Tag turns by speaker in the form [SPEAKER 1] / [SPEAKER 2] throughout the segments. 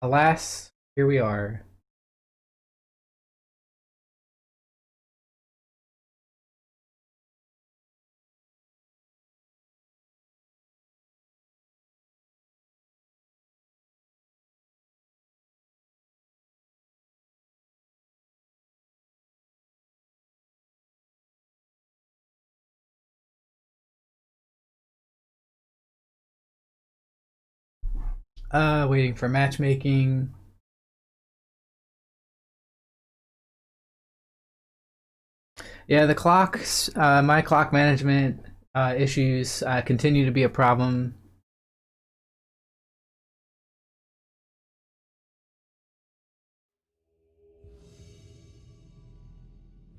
[SPEAKER 1] Alas, here we are. Waiting for matchmaking. Yeah, the clocks, my clock management issues continue to be a problem.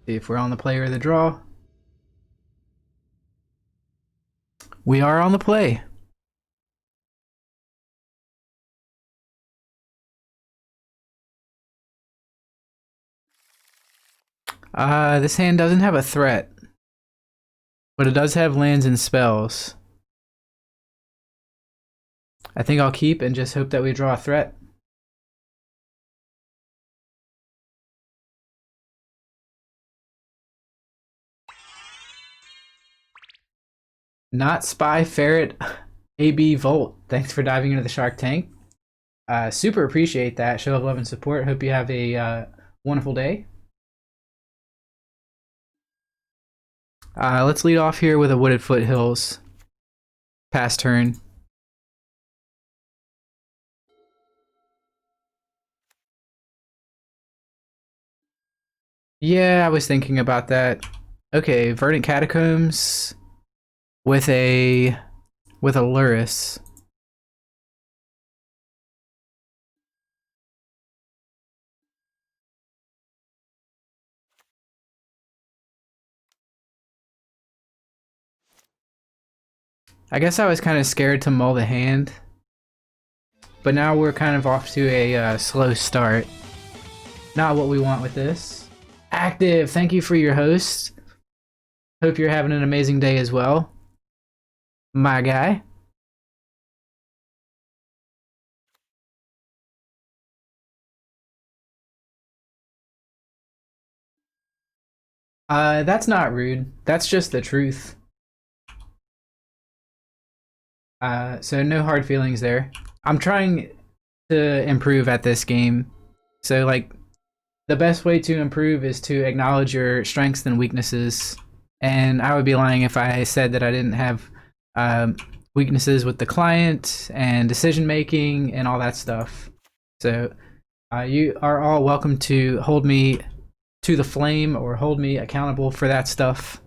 [SPEAKER 1] See if we're on the play or the draw. We are on the play. This hand doesn't have a threat, but it does have lands and spells. I think I'll keep and just hope that we draw a threat. Not Spy Ferret AB Volt. Thanks for diving into the Shark Tank. Super appreciate that. Show of love and support. Hope you have a wonderful day. Let's lead off here with a Wooded Foothills. Pass turn. Yeah, I was thinking about that. Okay, Verdant Catacombs with a Luris. I guess I was kind of scared to mull the hand, but now we're kind of off to a slow start. Not what we want with this. Active, thank you for your host. Hope you're having an amazing day as well, my guy. That's not rude. That's just the truth. So no hard feelings there. I'm trying to improve at this game. So like the best way to improve is to acknowledge your strengths and weaknesses. And I would be lying if I said that I didn't have weaknesses with the client and decision making and all that stuff. So you are all welcome to hold me to the flame or hold me accountable for that stuff.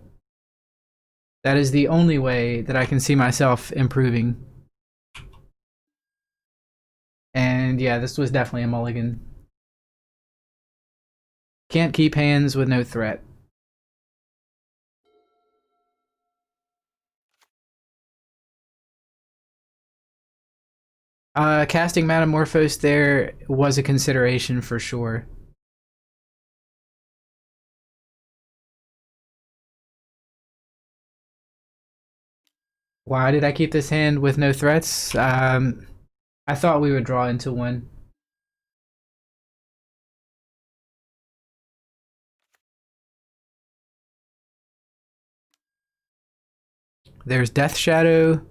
[SPEAKER 1] That is the only way that I can see myself improving. And yeah, this was definitely a mulligan. Can't keep hands with no threat. Casting Metamorphose there was a consideration for sure. Why did I keep this hand with no threats? I thought we would draw into one. There's Death Shadow.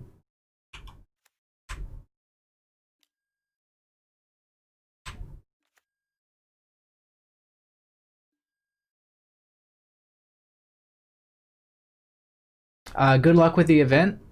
[SPEAKER 1] Good luck with the event.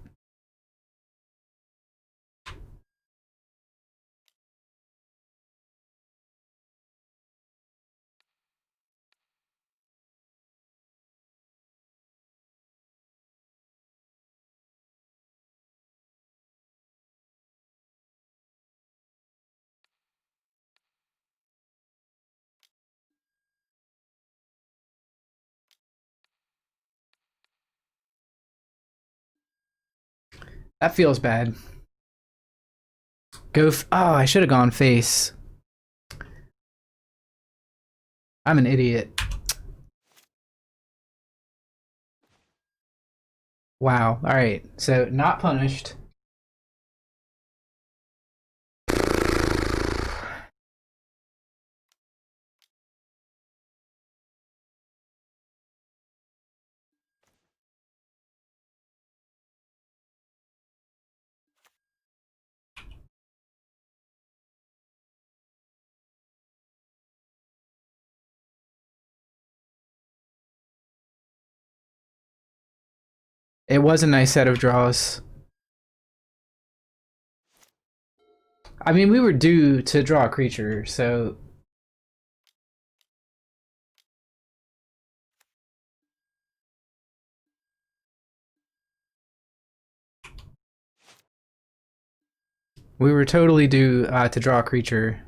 [SPEAKER 1] That feels bad. Oh, I should have gone face. I'm an idiot. Wow. All right. So not punished. It was a nice set of draws. I mean, we were due to draw a creature, so we were totally due to draw a creature.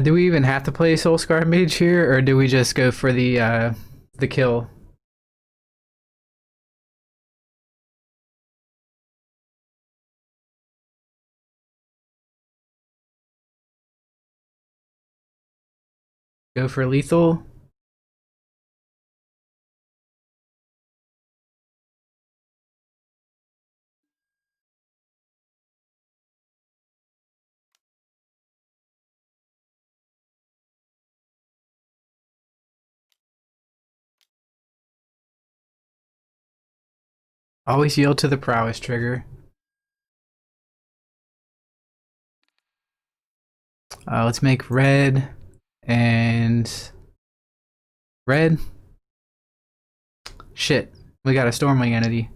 [SPEAKER 1] Do we even have to play Soulscar Mage here, or do we just go for the kill? Go for lethal? Always yield to the prowess trigger. Let's make red and red. Shit, we got a Stormwing entity.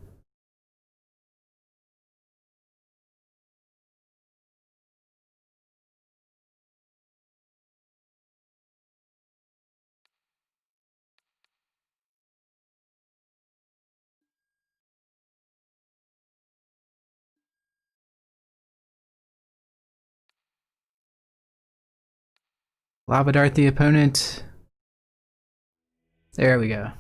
[SPEAKER 1] Lava Dart the opponent. There we go.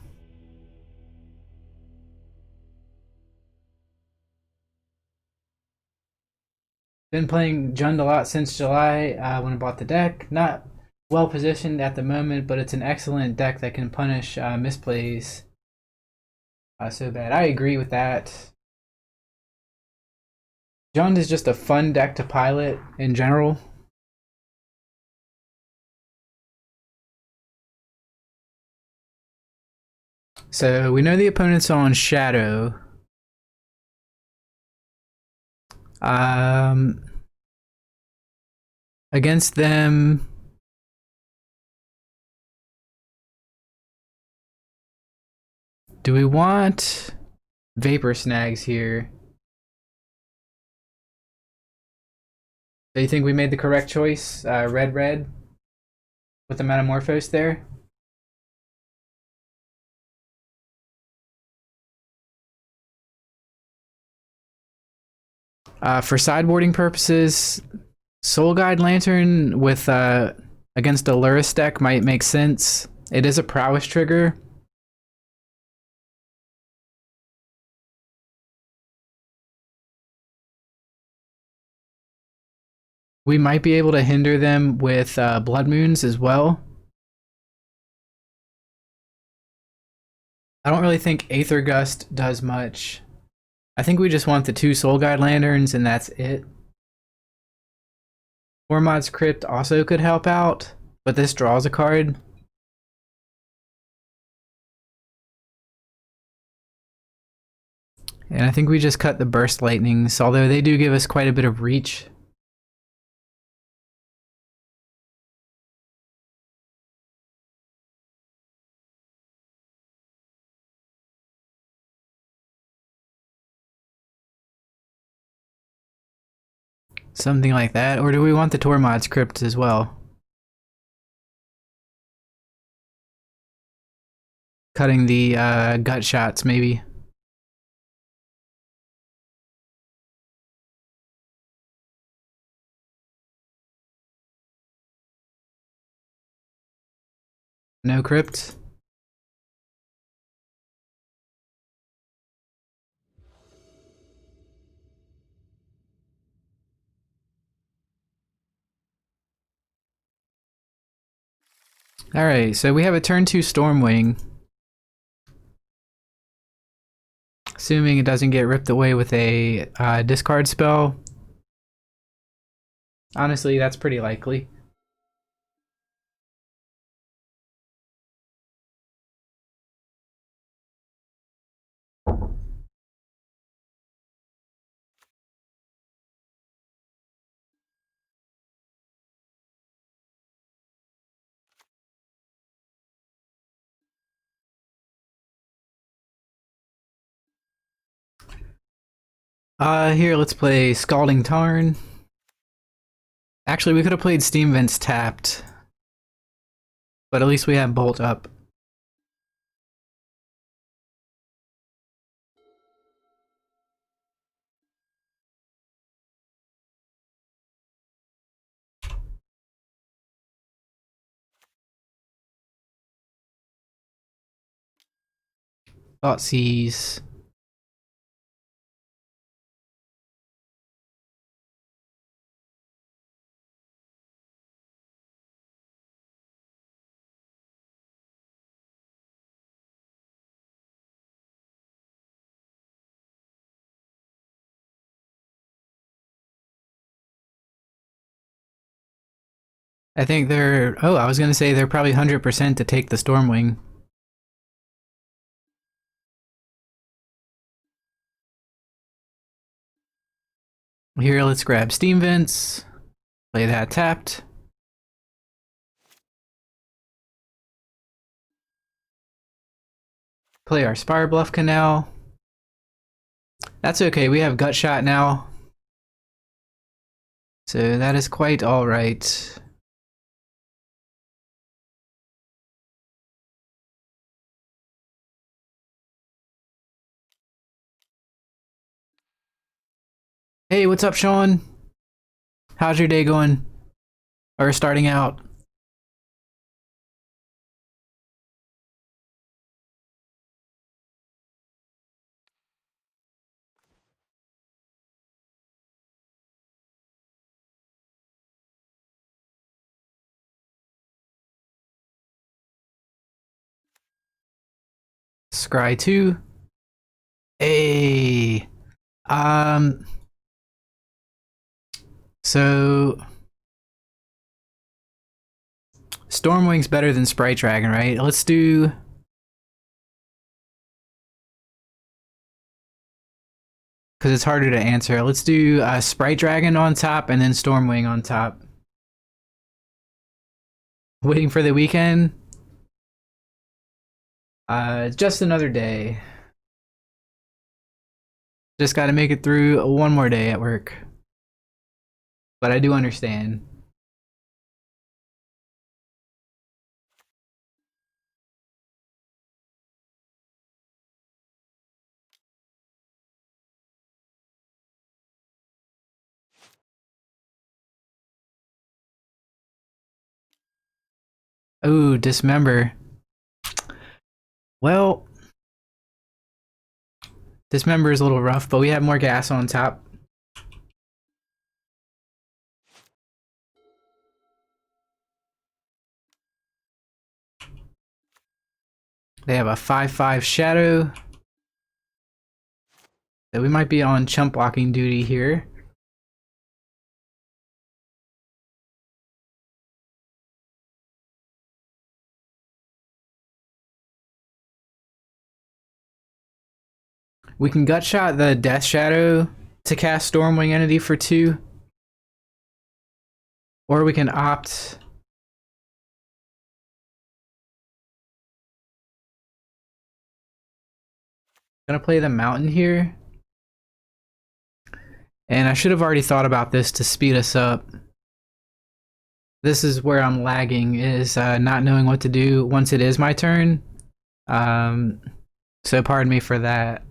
[SPEAKER 1] Been playing Jund a lot since July when I bought the deck. Not well positioned at the moment, but it's an excellent deck that can punish misplays so bad. I agree with that. Jund is just a fun deck to pilot in general. So we know the opponent's on Shadow. Um, Against them, do we want Vapor Snags here? Do you think we made the correct choice? Red, red with the Metamorphose there? For sideboarding purposes, Soul Guide Lantern with against a Luris deck might make sense. It is a prowess trigger. We might be able to hinder them with Blood Moons as well. I don't really think Aether Gust does much. I think we just want the 2 Soul Guide Lanterns and that's it. Mormod's Crypt also could help out, but this draws a card. And I think we just cut the Burst Lightnings, although they do give us quite a bit of reach. Something like that. Or do we want the Tormod's Crypt as well? Cutting the gut shots, maybe. No Crypt. Alright, so we have a turn 2 Stormwing. Assuming it doesn't get ripped away with a discard spell. Honestly, that's pretty likely. Here, let's play Scalding Tarn. Actually, we could have played Steam Vents tapped, but at least we have Bolt up. Thoughtseize. I think they're... Oh, I was gonna say they're probably 100% to take the Stormwing. Here, let's grab Steam Vents. Play that tapped. Play our Spire Bluff Canal. That's okay, we have Gut Shot now. So that is quite alright. Hey, what's up, Sean? How's your day going? Or starting out? Scry 2. Hey. So Stormwing's better than Sprite Dragon, right? Let's do... Because it's harder to answer. Let's do Sprite Dragon on top and then Stormwing on top. Waiting for the weekend? Just another day. Just gotta make it through one more day at work. But I do understand. Ooh, Dismember. Well, Dismember is a little rough, but we have more gas on top. They have a 5/5 Shadow. So we might be on chump blocking duty here. We can gut shot the Death Shadow to cast Stormwing Entity for 2. Or we can opt... Gonna play the Mountain here. And I should have already thought about this to speed us up. This is where I'm lagging, is not knowing what to do once it is my turn. So pardon me for that.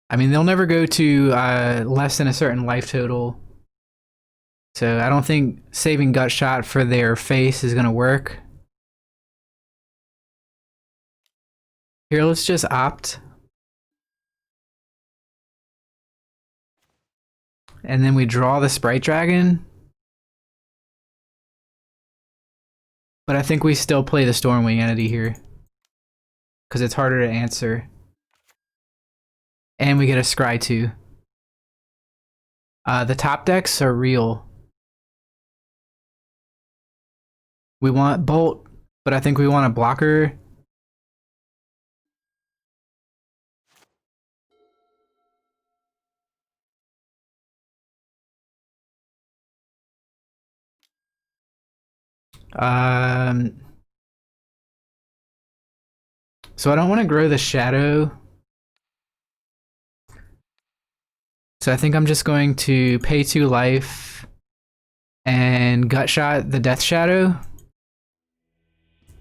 [SPEAKER 1] I mean, they'll never go to less than a certain life total. So I don't think saving Gut Shot for their face is gonna work. Here, let's just opt. And then we draw the Sprite Dragon. But I think we still play the Stormwing Entity here. Because it's harder to answer. And we get a Scry 2. The top decks are real. We want Bolt, but I think we want a blocker. Um, So I don't want to grow the shadow. So I think I'm just going to pay 2 life and gut shot the death shadow.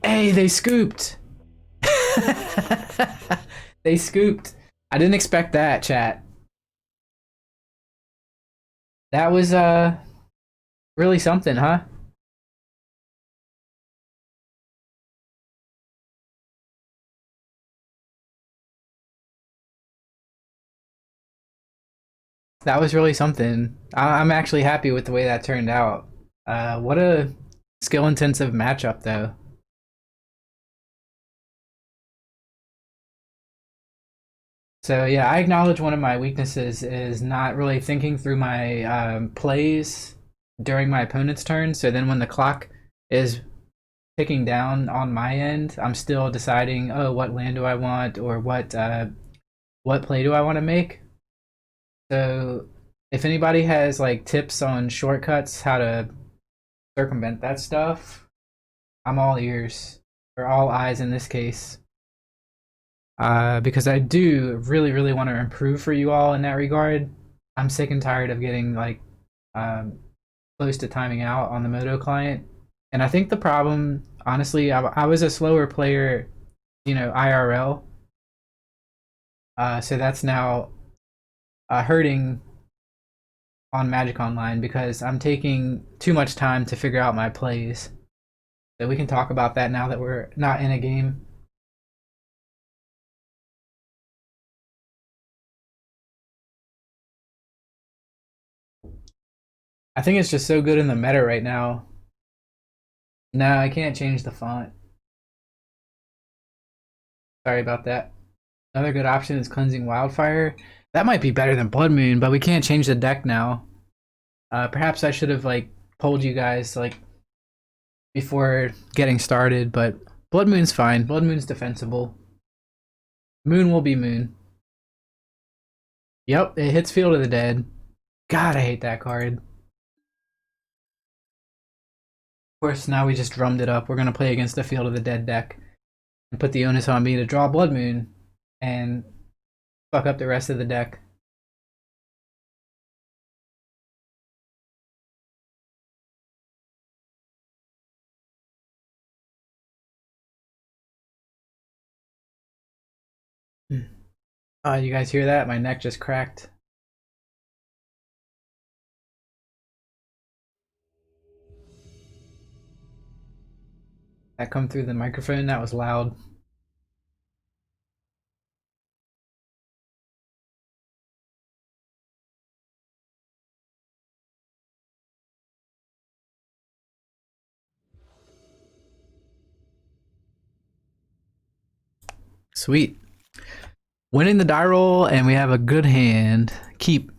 [SPEAKER 1] Hey, they scooped. They scooped. I didn't expect that, chat. That was really something, huh? That was really something. I'm actually happy with the way that turned out. What a skill intensive matchup though. So yeah, I acknowledge one of my weaknesses is not really thinking through my plays during my opponent's turn. So then when the clock is ticking down on my end, I'm still deciding, oh, what land do I want, or what play do I want to make. So if anybody has like tips on shortcuts, how to circumvent that stuff, I'm all ears, or all eyes in this case. Because I do really, really want to improve for you all in that regard. I'm sick and tired of getting like um, close to timing out on the Moto client. And I think the problem, honestly, I was a slower player, IRL. So that's now hurting on Magic Online because I'm taking too much time to figure out my plays. So we can talk about that now that we're not in a game. I think it's just so good in the meta right now. No, I can't change the font. Sorry about that. Another good option is Cleansing Wildfire. That might be better than Blood Moon, but we can't change the deck now. Perhaps I should have like told you guys like before getting started, but Blood Moon's fine. Blood Moon's defensible. Moon will be Moon. Yep, it hits Field of the Dead. God, I hate that card. Of course, now we just drummed it up. We're gonna play against the Field of the Dead deck and put the onus on me to draw Blood Moon and fuck up the rest of the deck. You guys hear that? My neck just cracked. That come through the microphone. That was loud. Sweet. Winning the die roll, and we have a good hand. Keep.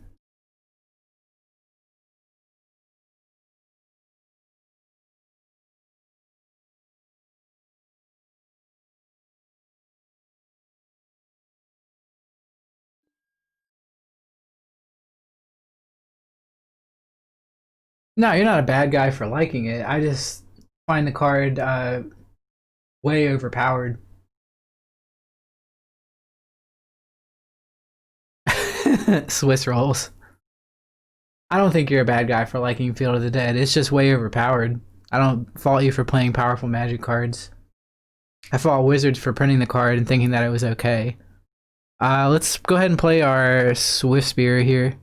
[SPEAKER 1] No, you're not a bad guy for liking it. I just find the card way overpowered. Swiss rolls. I don't think you're a bad guy for liking Field of the Dead. It's just way overpowered. I don't fault you for playing powerful magic cards. I fault Wizards for printing the card and thinking that it was okay. Let's go ahead and play our Swift Spear here.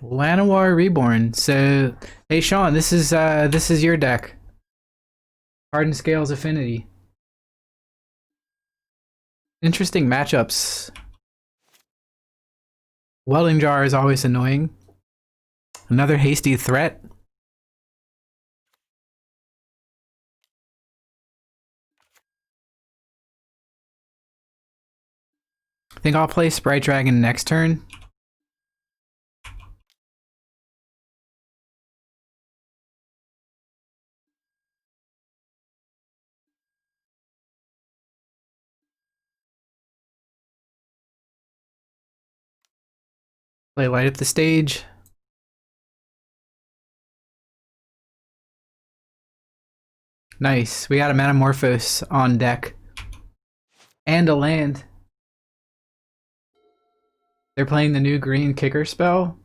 [SPEAKER 1] Llanowar Reborn. So, hey Sean, this is your deck. Hardened Scales Affinity. Interesting matchups. Welding Jar is always annoying. Another hasty threat. I think I'll play Sprite Dragon next turn. Play light up the stage. Nice. We got a Metamorphose on deck. And a land. They're playing the new green kicker spell.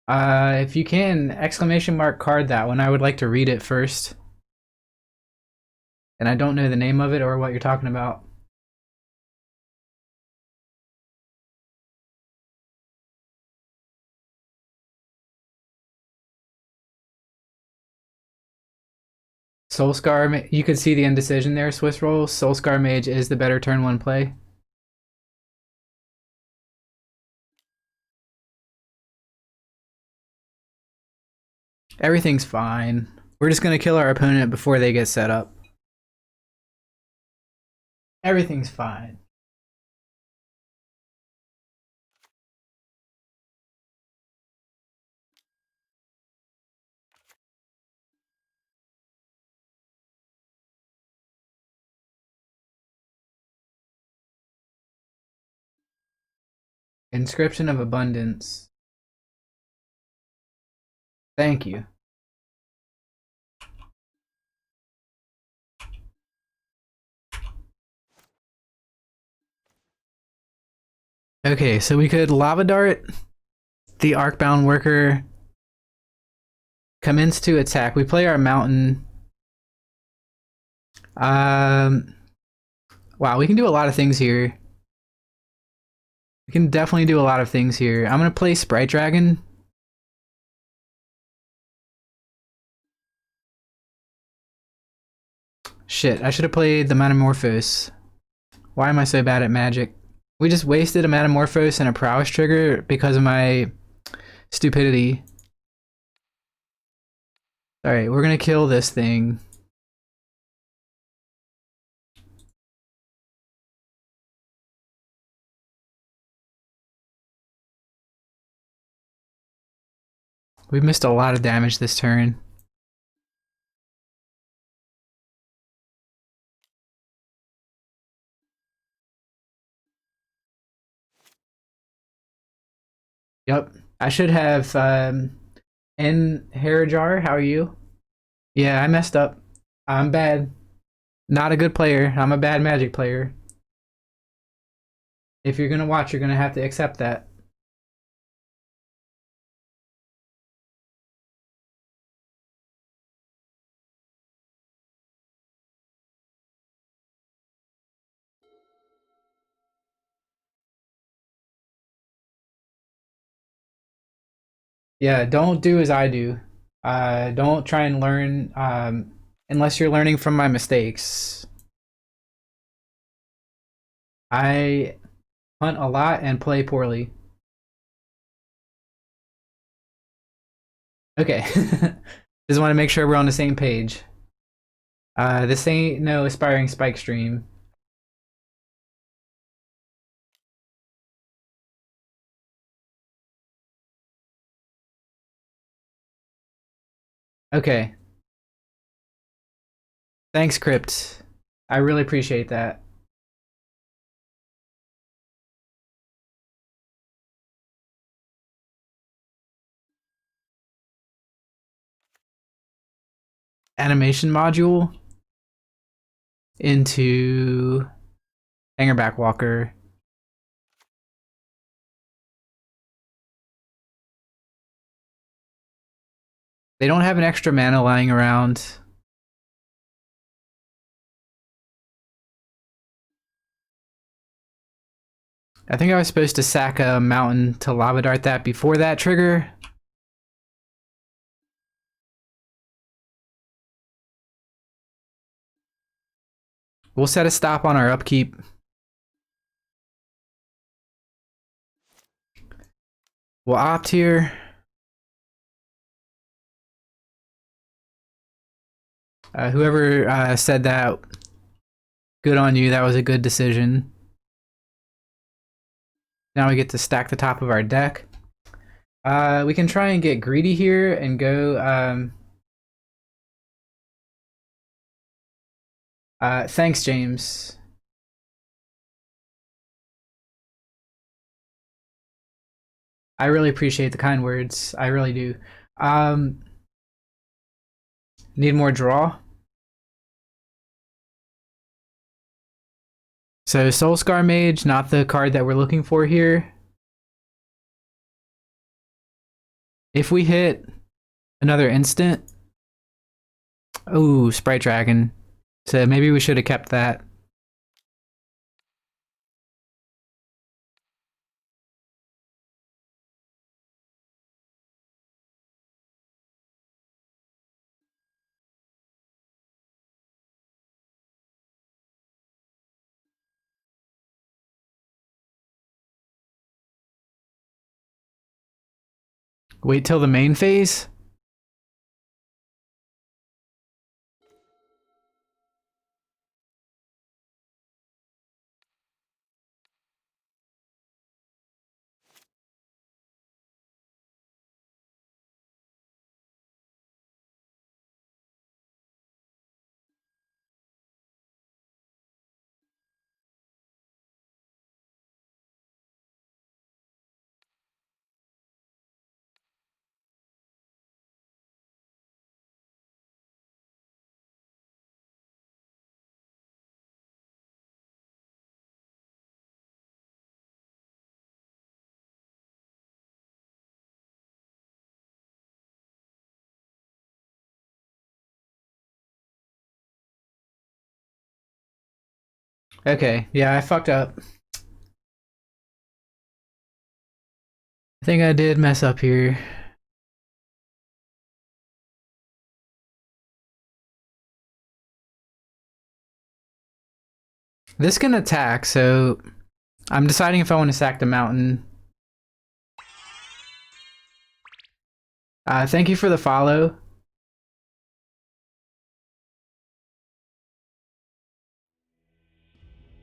[SPEAKER 1] If you can, exclamation mark card that one. I would like to read it first. And I don't know the name of it or what you're talking about. Soulscar, you could see the indecision there, Swiss roll. Soulscar Mage is the better turn 1 play. Everything's fine. We're just gonna kill our opponent before they get set up. Everything's fine. Inscription of Abundance. Thank you. Okay, so we could Lava Dart the Arcbound Worker, commence to attack. We play our Mountain. Wow, we can do a lot of things here. We can definitely do a lot of things here. I'm gonna play Sprite Dragon. Shit, I should have played the Metamorphose. Why am I so bad at Magic? We just wasted a Metamorphose and a Prowess trigger because of my stupidity. Alright, we're gonna kill this thing. We've missed a lot of damage this turn. Yep. I should have N Harajar, how are you? Yeah, I messed up. I'm bad. Not a good player. I'm a bad Magic player. If you're gonna watch, you're gonna have to accept that. Yeah, don't do as I do. Don't try and learn unless you're learning from my mistakes. I hunt a lot and play poorly. Okay. Just want to make sure we're on the same page. This ain't no aspiring spike stream. Okay. Thanks, Crypt. I really appreciate that. Animation module into Hangerback Walker. They don't have an extra mana lying around. I think I was supposed to sack a mountain to Lava Dart that before that trigger. We'll set a stop on our upkeep. We'll opt here. Whoever said that, good on you. That was a good decision. Now we get to stack the top of our deck. We can try and get greedy here and go. Thanks, James. I really appreciate the kind words. I really do. Um, Need more draw. So Soulscar Mage, not the card that we're looking for here. If we hit another instant, oh, Sprite Dragon. So maybe we should have kept that. Wait till the main phase. Okay, yeah, I fucked up. I think I did mess up here. This can attack, so I'm deciding if I want to sack the mountain. Thank you for the follow.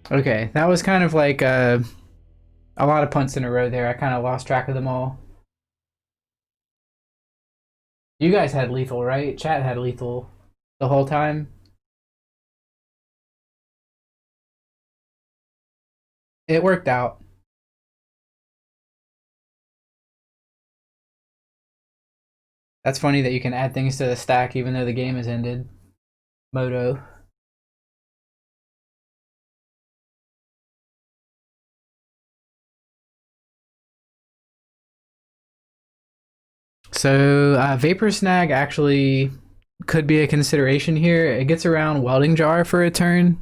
[SPEAKER 1] Okay, that was kind of like a lot of punts in a row there. I kind of lost track of them all. You guys had lethal, right? Chat had lethal the whole time. It worked out. That's funny that you can add things to the stack even though the game has ended. Moto. So Vapor Snag actually could be a consideration here. It gets around Welding Jar for a turn.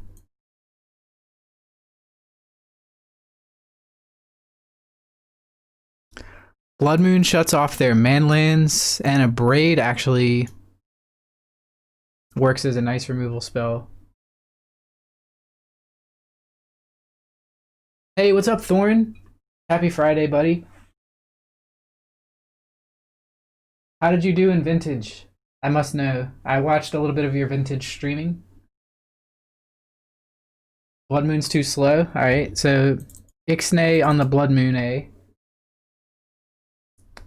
[SPEAKER 1] Blood Moon shuts off their manlands, and a Braid actually works as a nice removal spell. Hey, what's up, Thorn? Happy Friday, buddy. How did you do in Vintage? I must know. I watched a little bit of your Vintage streaming. Blood Moon's too slow. Alright, so Ixnay on the Blood Moon A.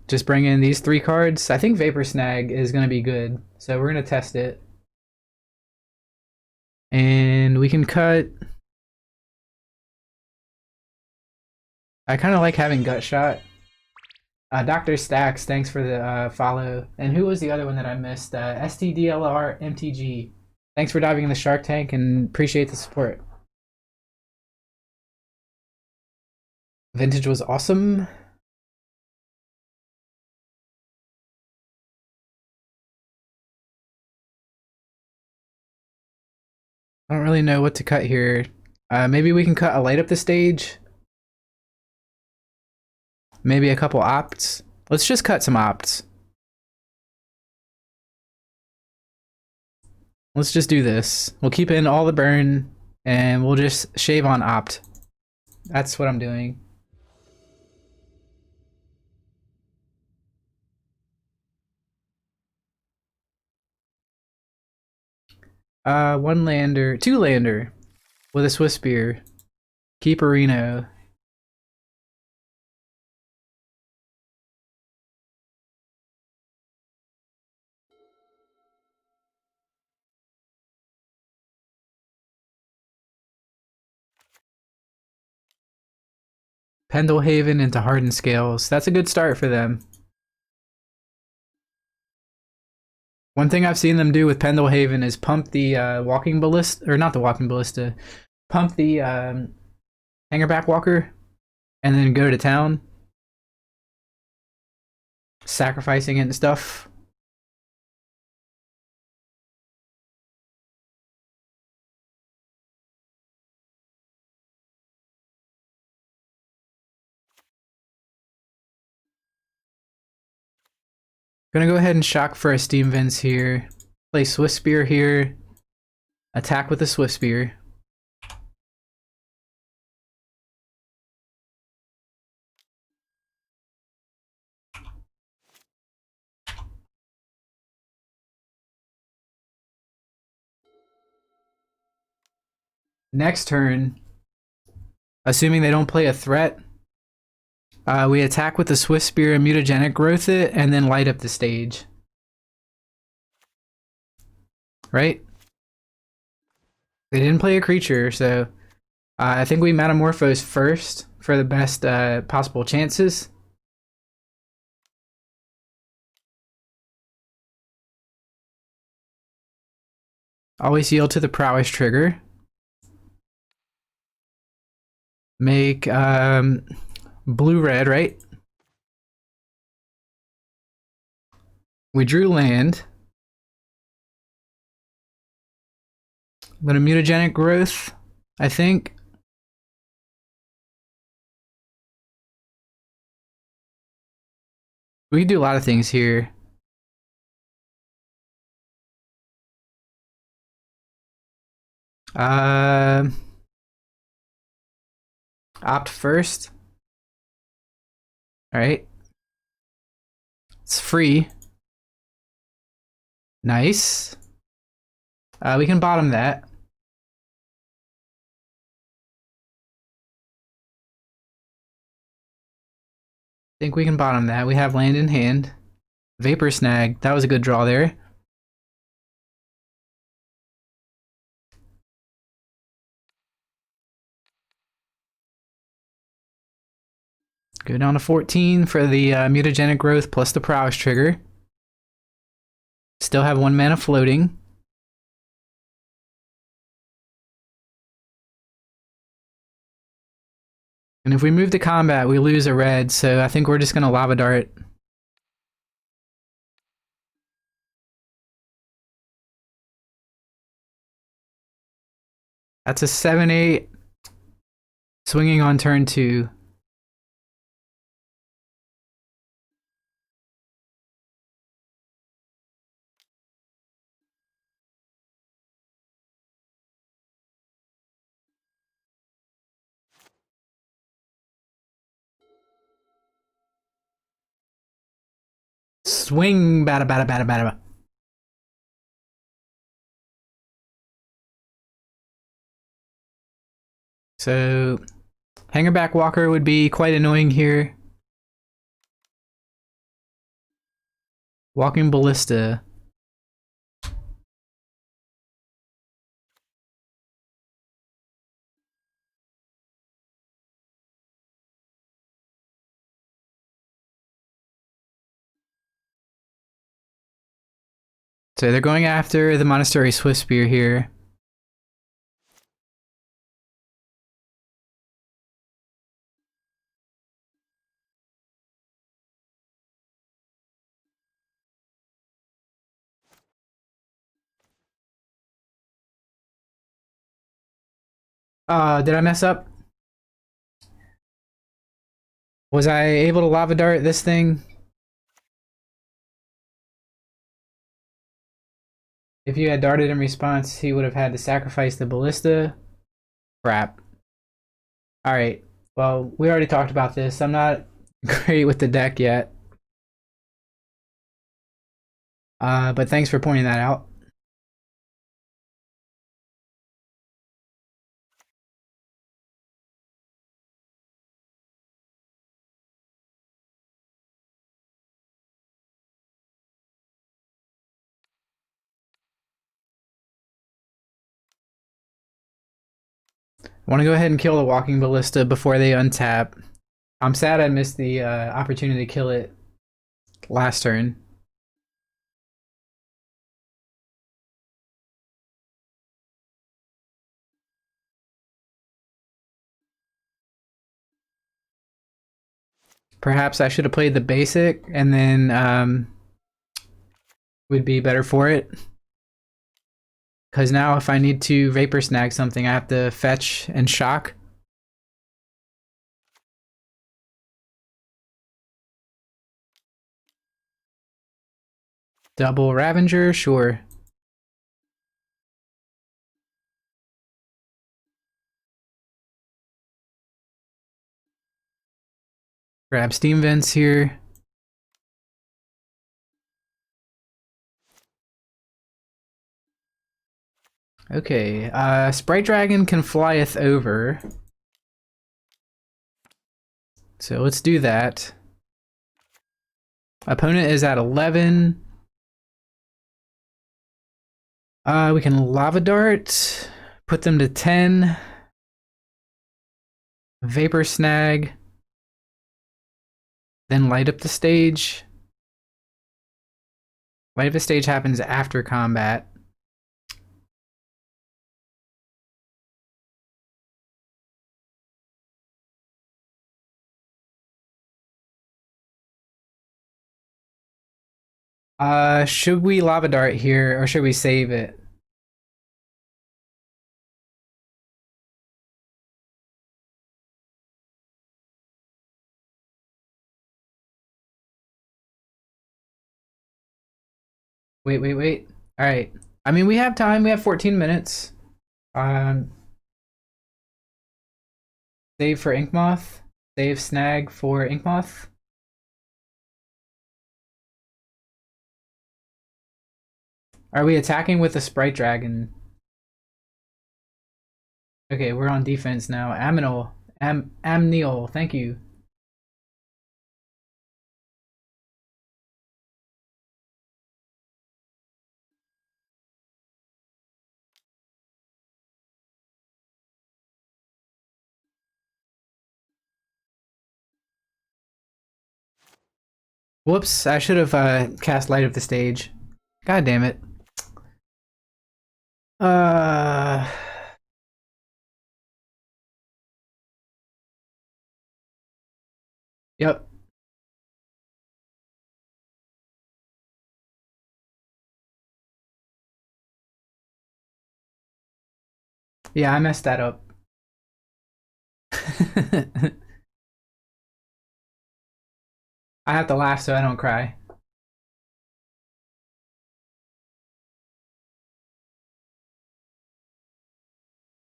[SPEAKER 1] Just bring in these 3 cards. I think Vapor Snag is going to be good, so we're going to test it. And we can cut. I kind of like having Gut Shot. Dr. Stacks, thanks for the follow. And who was the other one that I missed? STDLR MTG. Thanks for diving in the Shark Tank and appreciate the support. Vintage was awesome. I don't really know what to cut here. Maybe we can cut a light up the stage. Maybe a couple opts. Let's just cut some opts. Let's just do this. We'll keep in all the burn and we'll just shave on opt. That's what I'm doing. One lander, 2 lander with a Swiss Spear. Keep Reno. Pendelhaven into Hardened Scales. That's a good start for them. One thing I've seen them do with Pendelhaven is pump the Walking Ballista, or not the Walking Ballista, pump the Hangerback Walker, and then go to town, sacrificing it and stuff. Gonna go ahead and shock for a Steam Vents here. Play Swift Spear here. Attack with the Swift Spear. Next turn, assuming they don't play a threat, we attack with the Swift Spear and Mutagenic Growth it, and then light up the stage. Right? They didn't play a creature, so I think we Metamorphose first for the best possible chances. Always yield to the Prowess trigger. Make blue-red, right? We drew land. I'm gonna Mutagenic Growth, I think. We can do a lot of things here. Opt first. Alright. It's free. Nice. We can bottom that. I think we can bottom that. We have land in hand. Vapor Snag. That was a good draw there. Go down to 14 for the Mutagenic Growth plus the Prowess trigger. Still have 1 mana floating. And if we move to combat, we lose a red, so I think we're just going to Lava Dart. That's a 7-8. Swinging on turn 2. Swing, bada bada bada bada. So, Hangerback Walker would be quite annoying here. Walking Ballista. So they're going after the Monastery Swift Spear here. Did I mess up? Was I able to Lava Dart this thing? If you had darted in response, he would have had to sacrifice the Ballista. Crap. Alright, well, we already talked about this. I'm not great with the deck yet. But thanks for pointing that out. I want to go ahead and kill the Walking Ballista before they untap. I'm sad I missed the opportunity to kill it last turn. Perhaps I should have played the basic and then would be better for it. Because now if I need to Vapor Snag something, I have to fetch and shock. Double Ravager, sure. Grab Steam Vents here. Okay, Sprite Dragon can flyeth over. So let's do that. Opponent is at 11. We can Lava Dart, put them to 10. Vapor Snag. Then light up the stage. Light up the stage happens after combat. Should we Lava Dart here, or should we save it? Wait. Alright. I mean, we have time. We have 14 minutes. Save for Inkmoth. Save Snag for Inkmoth. Are we attacking with the Sprite Dragon? Okay, we're on defense now. Aminal. Amneal, thank you. Whoops, I should have cast Light of the Stage. God damn it. Uh... Yep. Yeah, I messed that up. I have to laugh so I don't cry.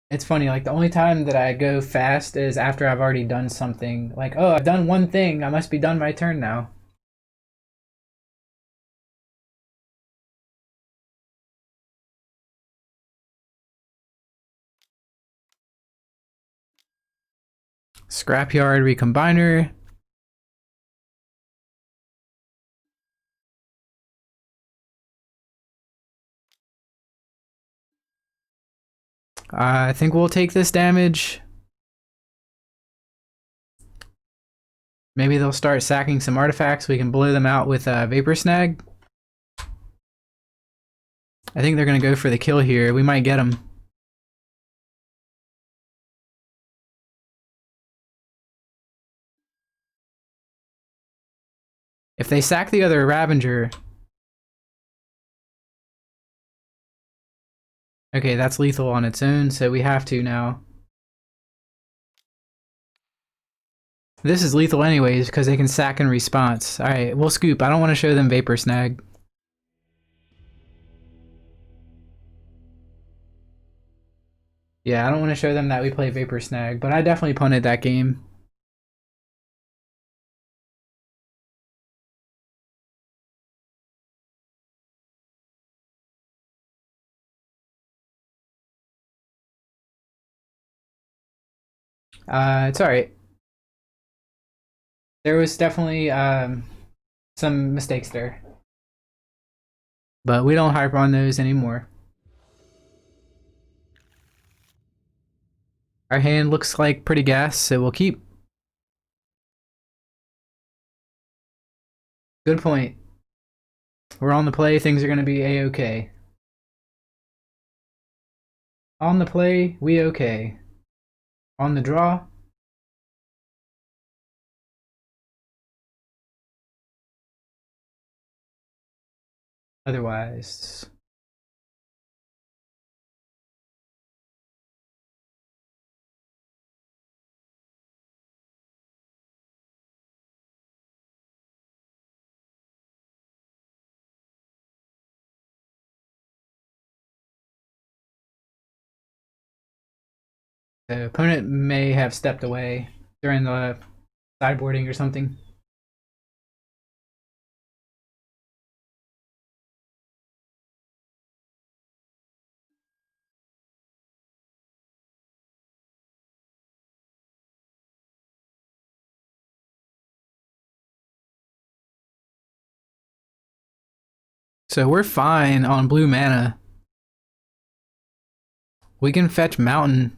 [SPEAKER 1] It's funny, like the only time that I go fast is after I've already done something. Like, oh, I've done one thing, I must be done my turn now. Scrapyard Recombiner. I think we'll take this damage. Maybe they'll start sacking some artifacts. We can blow them out with Vapor Snag. I think they're going to go for the kill here. We might get them. If they sack the other Ravager... Okay, that's lethal on its own, so we have to now. This is lethal anyways, because they can sack in response. Alright, we'll scoop. I don't want to show them Vapor Snag. Yeah, I don't want to show them that we play Vapor Snag, but I definitely punted that game. It's alright. There was definitely some mistakes there. But we don't harp on those anymore. Our hand looks like pretty gas, so we'll keep. Good point. We're on the play, things are gonna be a-okay. On the play, we okay. On the draw, otherwise. The opponent may have stepped away during the sideboarding or something. So we're fine on blue mana. We can fetch Mountain.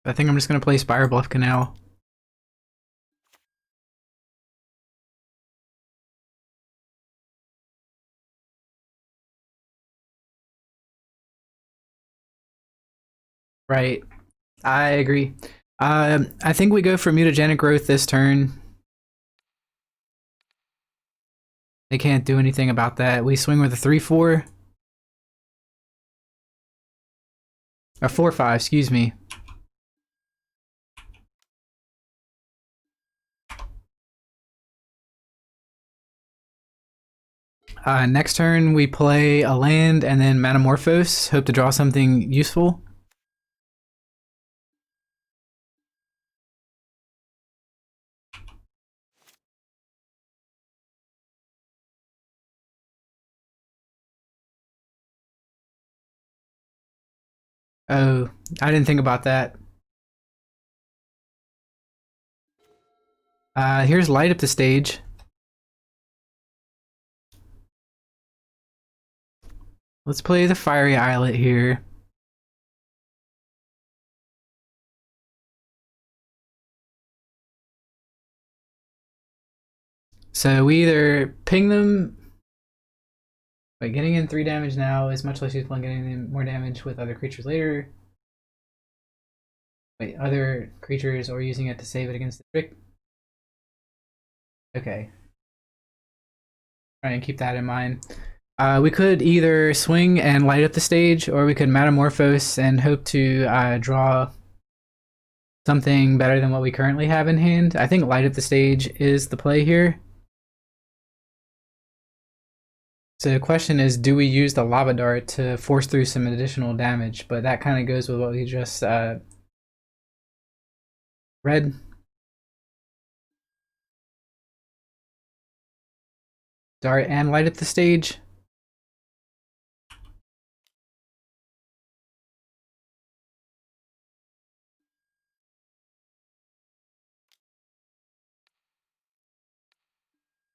[SPEAKER 1] I think I'm just gonna play Spire Bluff Canal. Right. I agree. I think we go for Mutagenic Growth this turn. They can't do anything about that. We swing with a 3/4. A 4/5, excuse me. Next turn, we play a land and then Metamorphose. Hope to draw something useful. Oh, I didn't think about that. Here's Light Up the Stage. Let's play the Fiery Islet here. So we either ping them. Wait, getting in 3 damage now is much less useful than getting in more damage with other creatures later. Wait, other creatures or using it to save it against the trick. Okay. Try and keep that in mind. We could either swing and light up the stage, or we could Metamorphose and hope to draw something better than what we currently have in hand. I think light up the stage is the play here. So the question is, do we use the Lava Dart to force through some additional damage? But that kind of goes with what we just read. Dart and light up the stage.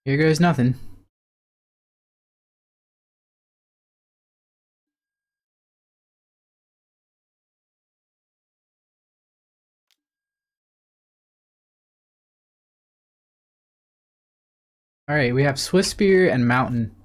[SPEAKER 1] Here goes nothing. Alright, we have Swift Spear and Mountain.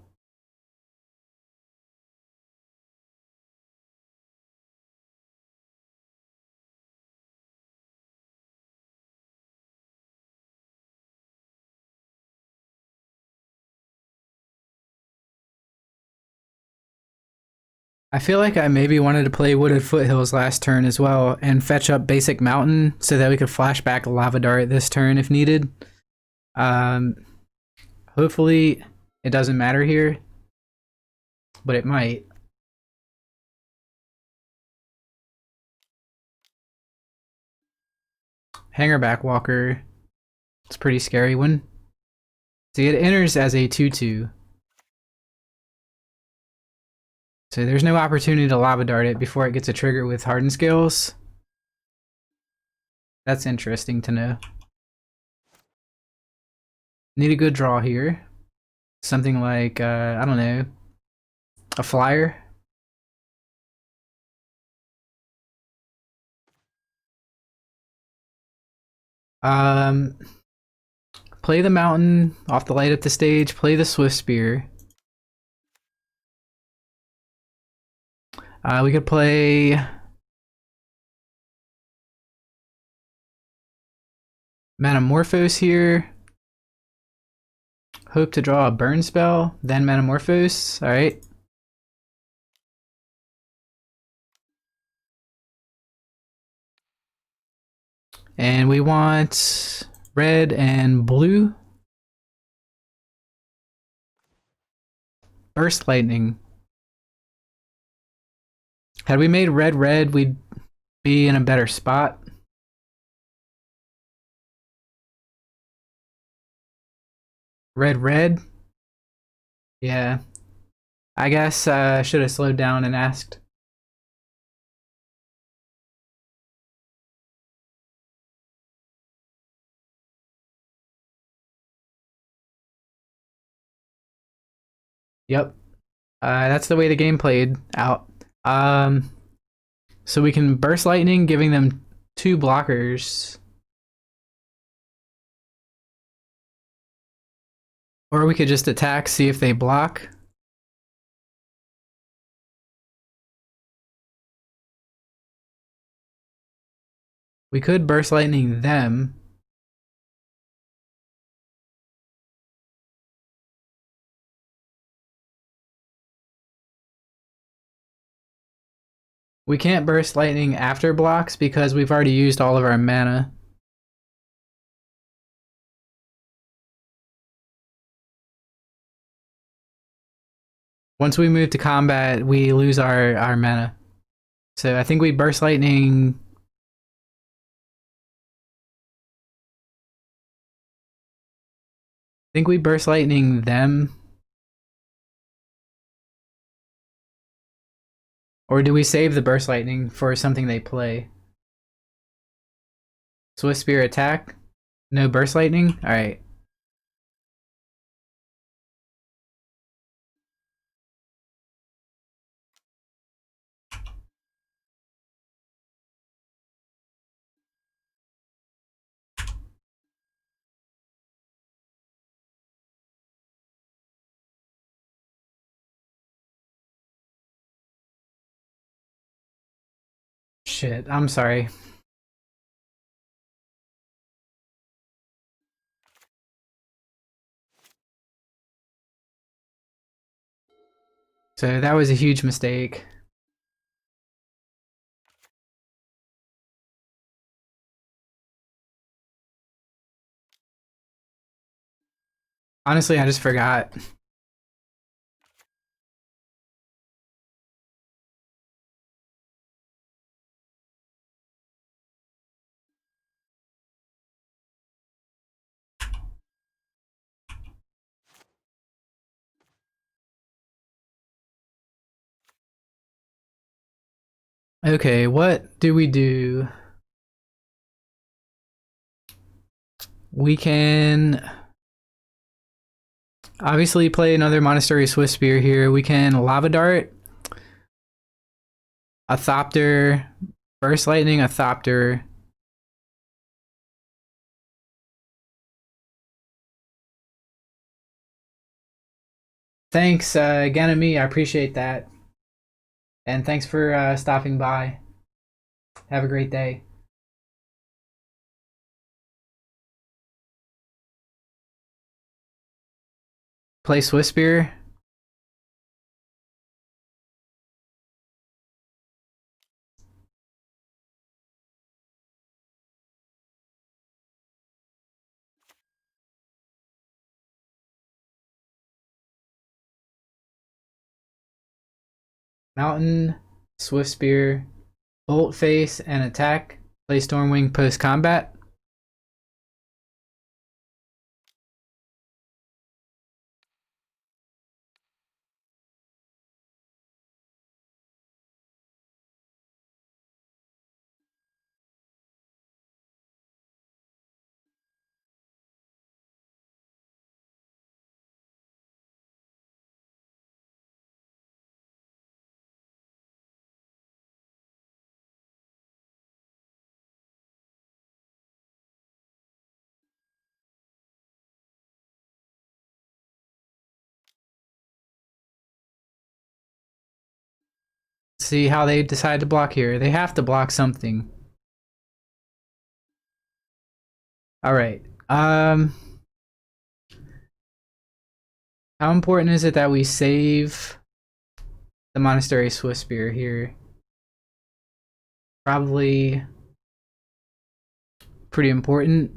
[SPEAKER 1] I feel like I maybe wanted to play Wooded Foothills last turn as well and fetch up basic Mountain so that we could flash back Lava Dart this turn if needed. Hopefully it doesn't matter here, but it might. Hangerback Walker. It's a pretty scary one. See, it enters as a 2/2. So there's no opportunity to Lava Dart it before it gets a trigger with Hardened Scales. That's interesting to know. Need a good draw here. Something like, I don't know, a flyer. play the mountain off the light up the stage, play the Swift Spear. We could play Metamorphose here. Hope to draw a burn spell, then Metamorphose. Alright. And we want red and blue. Burst Lightning. Had we made red red, we'd be in a better spot. Red red? Yeah. I guess I should have slowed down and asked. Yep. That's the way the game played out. So we can Burst Lightning, giving them 2 blockers. Or we could just attack, see if they block. We could Burst Lightning them. We can't Burst Lightning after blocks because we've already used all of our mana. Once we move to combat, we lose our mana. So I think we Burst Lightning. I think we Burst Lightning them. Or do we save the Burst Lightning for something they play? Swift Spear attack? No Burst Lightning? Alright. Shit, I'm sorry. So that was a huge mistake. Honestly, I just forgot. Okay, what do we do? We can obviously play another Monastery Swift Spear here. We can Lava Dart, a Thopter, Burst Lightning, a Thopter. Thanks, Ganami, I appreciate that. And thanks for stopping by. Have a great day. Play Swift Spear. Mountain, Swift Spear, Bolt Face, and attack. Play Stormwing post combat. see how they decide to block here. They have to block something. Alright. How important is it that we save the Monastery Swift Spear here? Probably pretty important.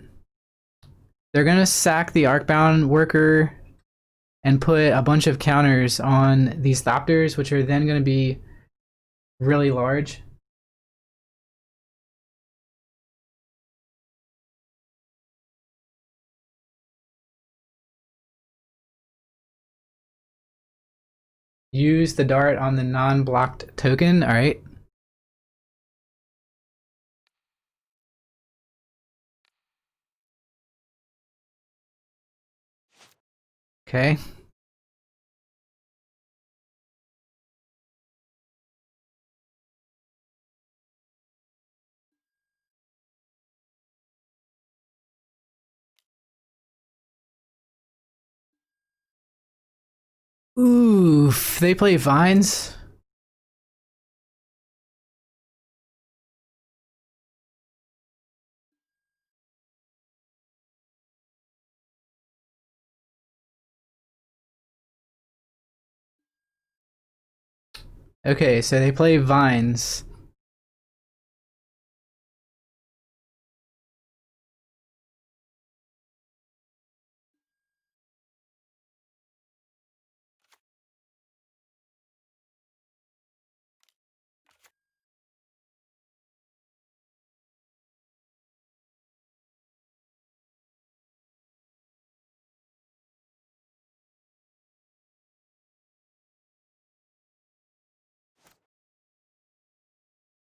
[SPEAKER 1] They're gonna sack the Arcbound worker and put a bunch of counters on these Thopters, which are then gonna be really large. Use the dart on the non-blocked token. All right. Okay. Oof, they play vines. Okay, so they play vines.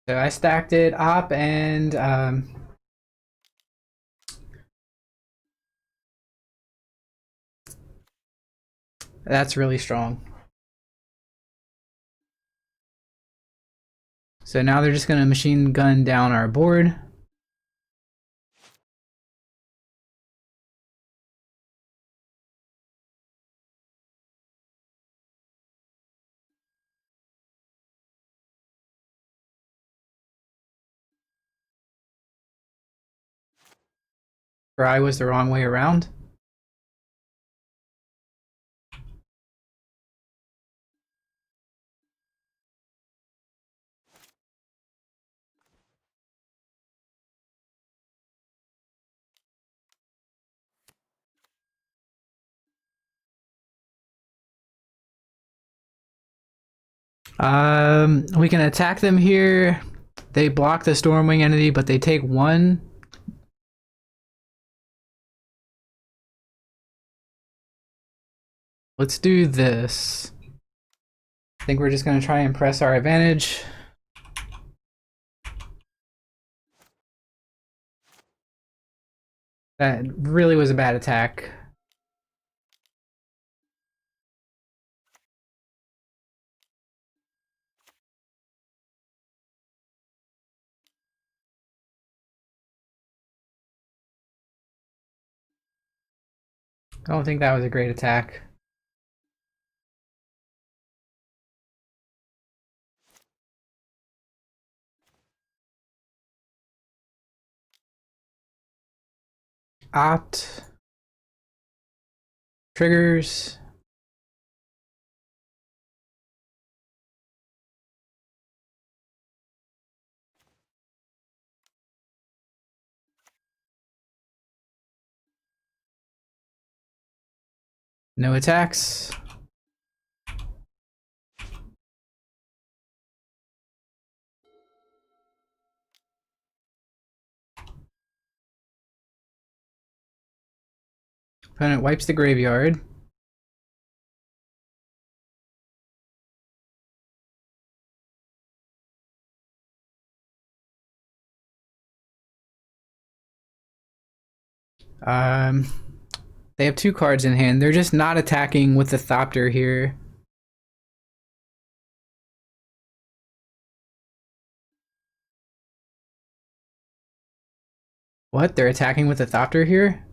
[SPEAKER 1] So I stacked it up and that's really strong. So now they're just gonna machine gun down our board. Or I was the wrong way around. We can attack them here. They block the Stormwing entity, but they take one. Let's do this. I think we're just gonna try and press our advantage. That really was a bad attack. I don't think that was a great attack. Opt. Triggers. No attacks. Opponent wipes the graveyard. They have two cards in hand. They're just not attacking with the Thopter here. What? They're attacking with the Thopter here?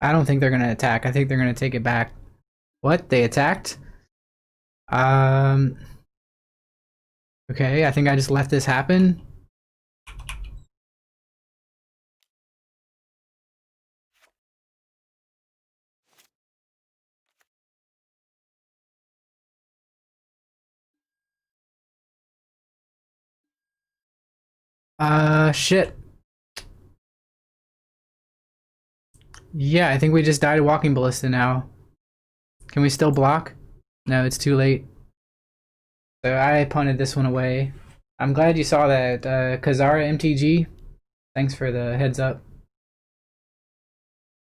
[SPEAKER 1] I don't think they're gonna attack. I think they're gonna take it back. What? They attacked? Um. Okay, I think I just let this happen. Shit. Yeah, I think we just died a walking ballista now. Can we still block? No, it's too late. So I punted this one away. I'm glad you saw that, Kazara MTG. Thanks for the heads up.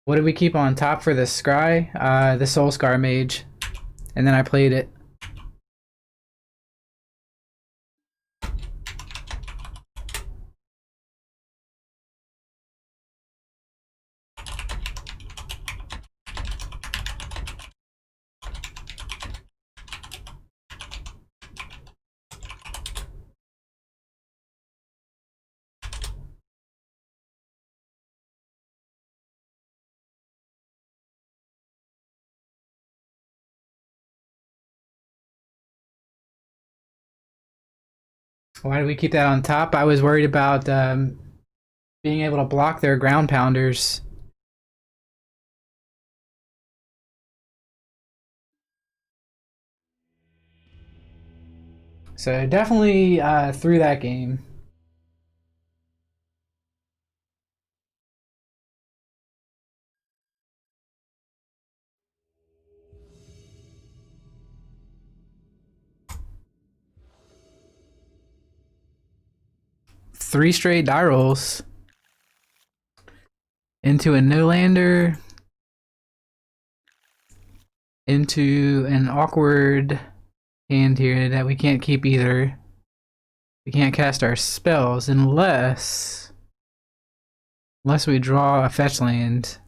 [SPEAKER 1] What did we keep on top for the scry? The Soul Scar Mage. And then I played it. Why did we keep that on top? I was worried about being able to block their ground pounders. So definitely through that game. Three straight die rolls into a no-lander, into an awkward hand here that we can't keep either. We can't cast our spells unless we draw a fetch land.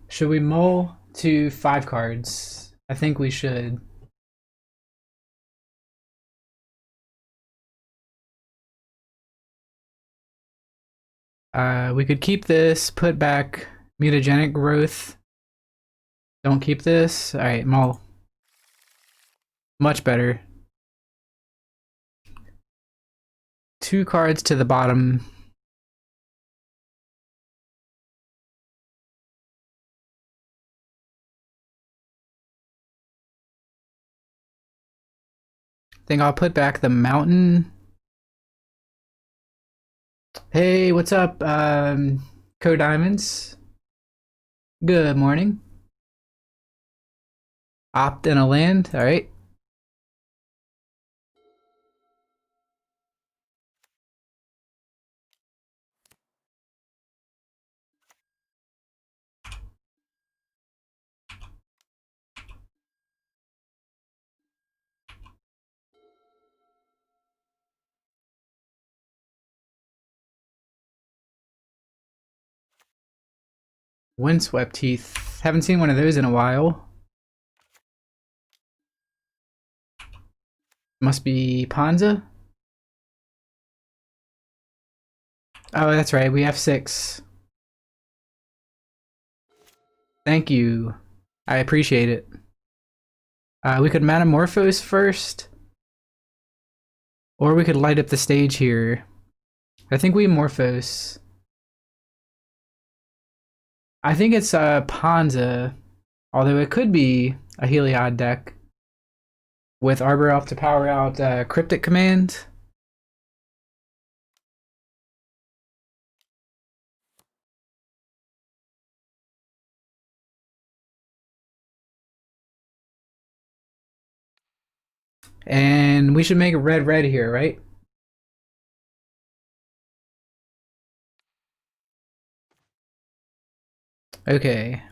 [SPEAKER 1] Should we mull to 5 cards? I think we should. We could keep this, put back mutagenic growth. Don't keep this. Alright, mull. Much better. 2 cards to the bottom. Think I'll put back the mountain. Hey, what's up, Co Diamonds? Good morning. Opt in a land, alright. Windswept Teeth. Haven't seen one of those in a while. Must be Panza? Oh, that's right, we have 6. Thank you. I appreciate it. We could Metamorphose first. Or we could light up the stage here. I think we Morphose. I think it's Panza. Although it could be a Heliod deck. With Arbor Elf to power out Cryptic Command. And we should make a red here, right? Okay.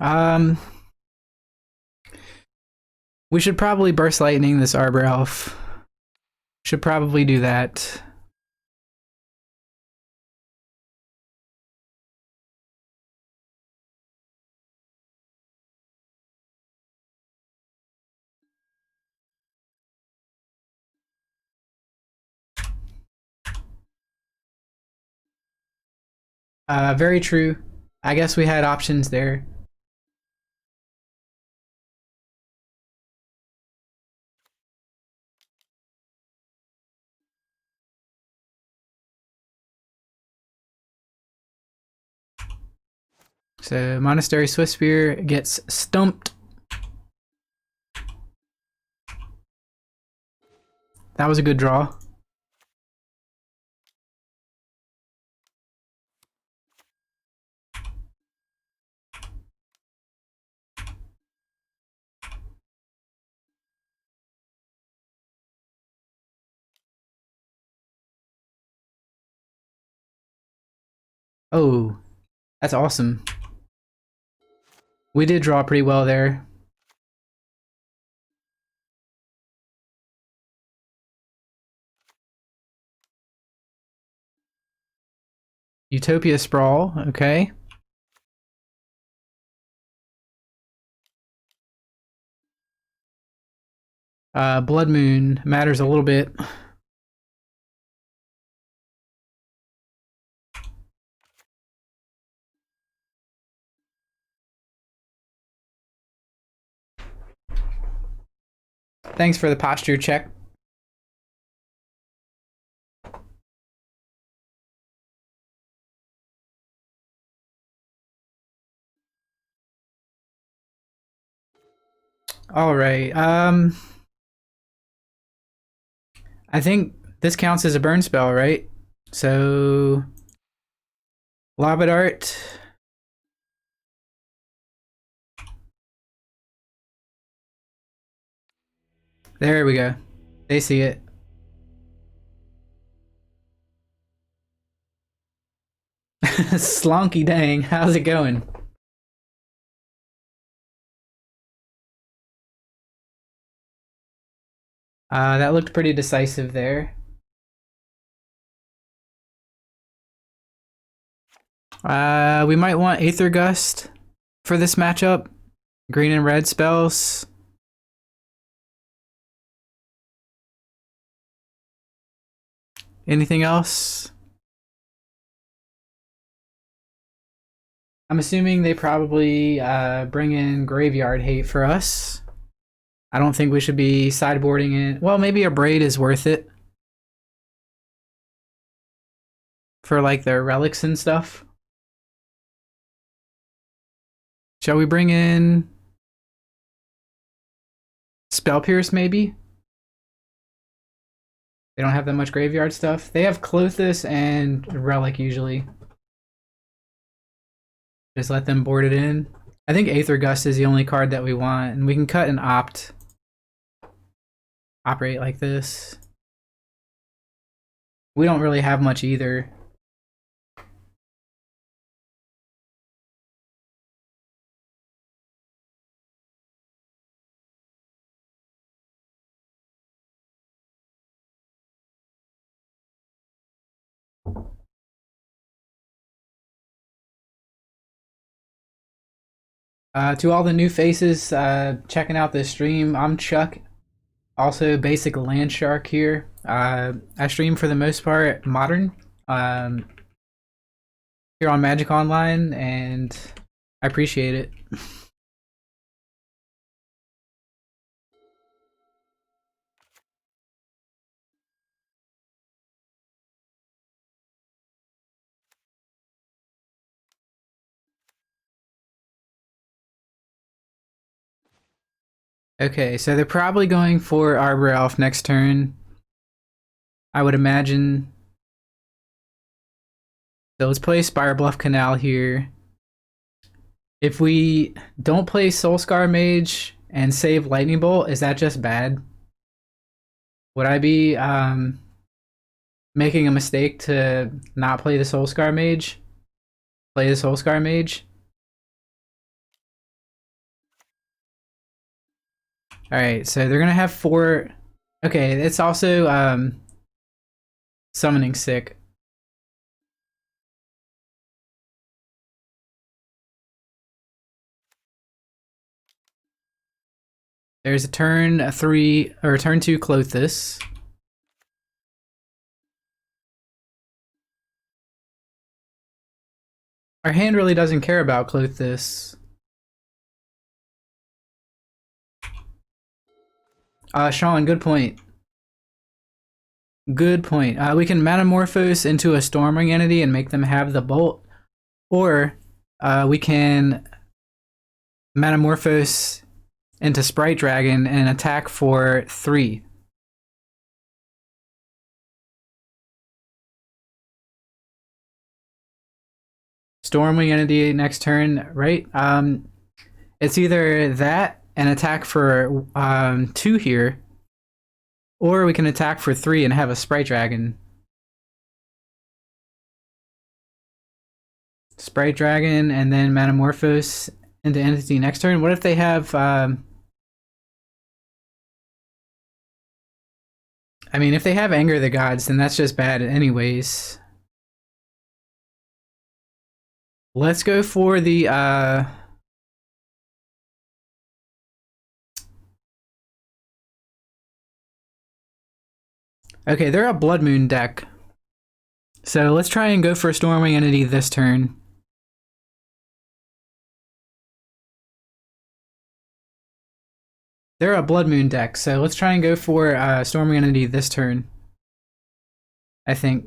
[SPEAKER 1] We should probably Burst Lightning this Arbor Elf. Should probably do that. Very true. I guess we had options there. So Monastery Swiftspear gets stumped. That was a good draw. Oh, that's awesome. We did draw pretty well there. Utopia Sprawl, okay. Blood Moon matters a little bit. Thanks for the posture check. All right. I think this counts as a burn spell, right? So Lava Dart. There we go. They see it. Slonky dang, how's it going? That looked pretty decisive there. We might want Aether Gust for this matchup. Green and red spells. Anything else? I'm assuming they probably bring in Graveyard Hate for us. I don't think we should be sideboarding it. Well, maybe a Braid is worth it. For like their relics and stuff. Shall we bring in Spell Pierce maybe? They don't have that much graveyard stuff. They have Clothis and Relic usually. Just let them board it in. I think Aether Gust is the only card that we want, and we can cut and operate like this. We don't really have much either. To all the new faces checking out this stream, I'm Chuck, also basic land shark here. I stream for the most part modern here on Magic Online, and I appreciate it. Okay, so they're probably going for Arbor Elf next turn, I would imagine. So let's play Spire Bluff Canal here. If we don't play Soulscar Mage and save Lightning Bolt, is that just bad? Would I be making a mistake to not play the Soulscar Mage? Play the Soulscar Mage? Alright, so they're gonna have 4... Okay, it's also Summoning Sick. There's a turn 3 or turn 2 Clothis. Our hand really doesn't care about Clothis. Sean, good point. Good point. We can metamorphose into a Stormwing entity and make them have the bolt, or we can metamorphose into Sprite Dragon and attack for 3. Stormwing entity next turn, right? It's either that and attack for 2 here, or we can attack for 3 and have a Sprite Dragon. Sprite Dragon and then metamorphose into entity next turn. What if they have I mean, if they have Anger the Gods, then that's just bad anyways. Let's go for the okay, they're a Blood Moon deck. So let's try and go for a Stormwing entity this turn. They're a Blood Moon deck, so let's try and go for Stormwing entity this turn. I think.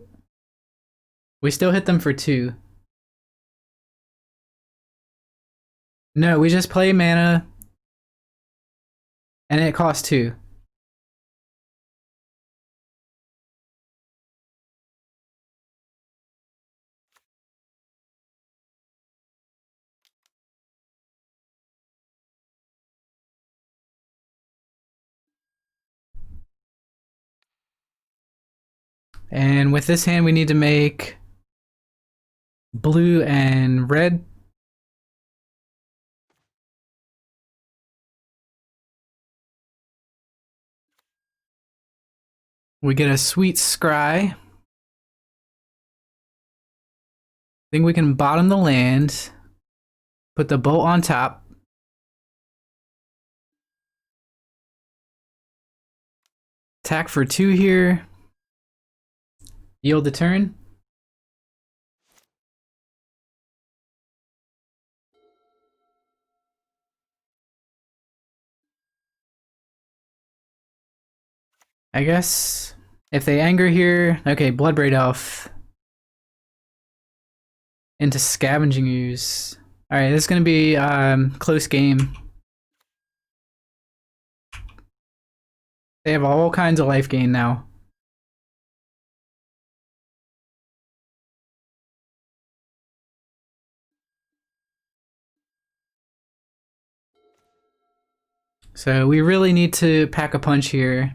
[SPEAKER 1] We still hit them for 2. No, we just play mana, and it costs 2. And with this hand, we need to make blue and red. We get a sweet scry. I think we can bottom the land. Put the bolt on top. Attack for 2 here. Yield the turn. I guess if they anger here, okay, Bloodbraid Elf into Scavenging Ooze. All right, this is gonna be close game. They have all kinds of life gain now. So we really need to pack a punch here.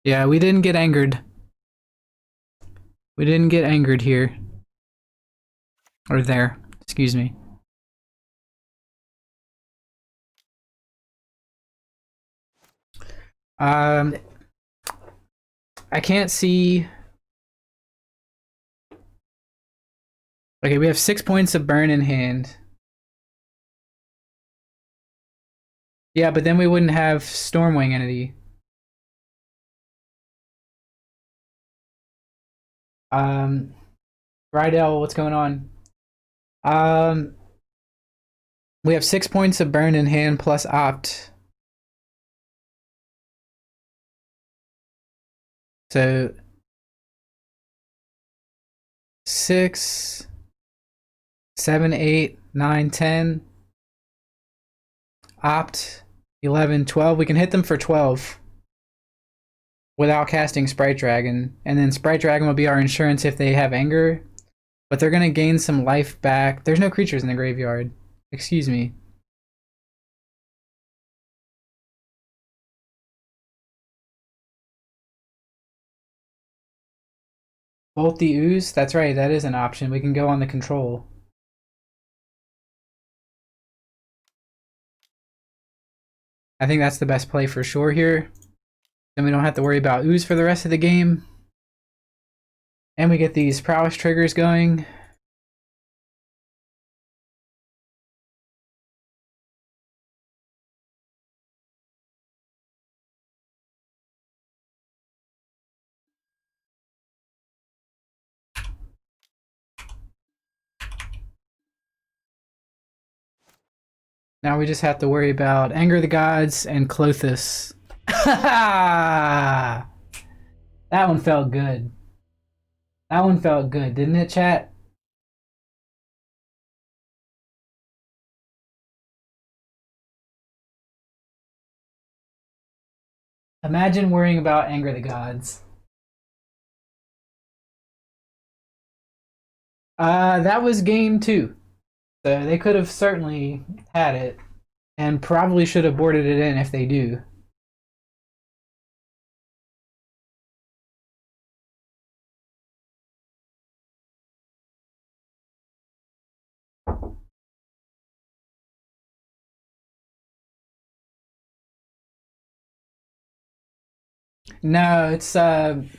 [SPEAKER 1] Yeah, we didn't get angered. We didn't get angered here. Or there, excuse me. I can't see. Okay, we have 6 points of burn in hand. Yeah, but then we wouldn't have Stormwing entity. Rydell, what's going on? We have 6 points of burn in hand plus opt. So 6, 7, 8, 9, 10. Opt 11, 12. We can hit them for 12 without casting Sprite Dragon. And then Sprite Dragon will be our insurance if they have anger. But they're going to gain some life back. There's no creatures in the graveyard. Excuse me. Bolt the Ooze? That's right, that is an option. We can go on the control. I think that's the best play for sure here. Then we don't have to worry about Ooze for the rest of the game. And we get these prowess triggers going. Now we just have to worry about Anger of the Gods and Clothis. That one felt good. That one felt good, didn't it, chat? Imagine worrying about Anger of the Gods. That was game two. So they could have certainly had it, and probably should have boarded it in if they do. No, it's I'm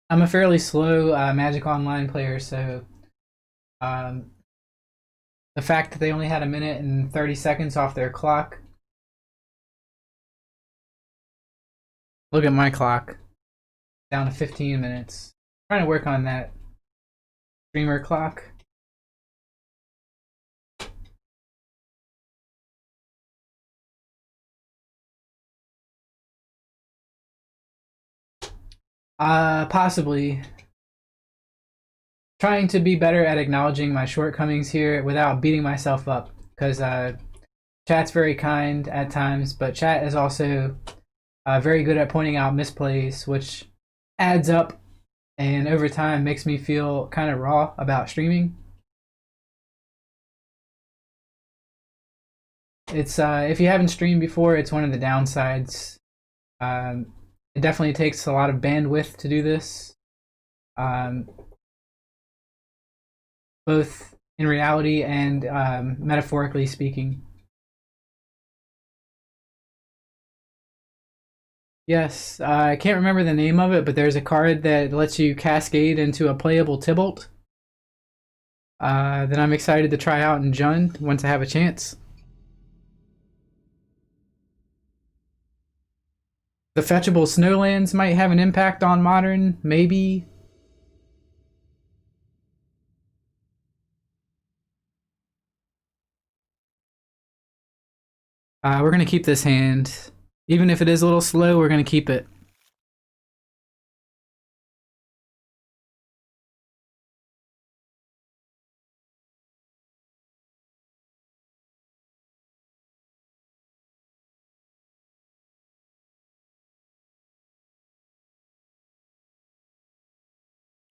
[SPEAKER 1] a fairly slow Magic Online player, so um, the fact that they only had a minute and 30 seconds off their clock. Look at my clock, down to 15 minutes. Trying to work on that streamer clock. Possibly. Trying to be better at acknowledging my shortcomings here without beating myself up, because chat's very kind at times, but chat is also very good at pointing out misplays, which adds up and over time makes me feel kind of raw about streaming. It's if you haven't streamed before, it's one of the downsides. It definitely takes a lot of bandwidth to do this, um, both in reality and metaphorically speaking. Yes, I can't remember the name of it, but there's a card that lets you cascade into a playable Tybalt. That I'm excited to try out in Jund once I have a chance. The fetchable Snowlands might have an impact on Modern, maybe. We're gonna keep this hand. Even if it is a little slow, we're gonna keep it.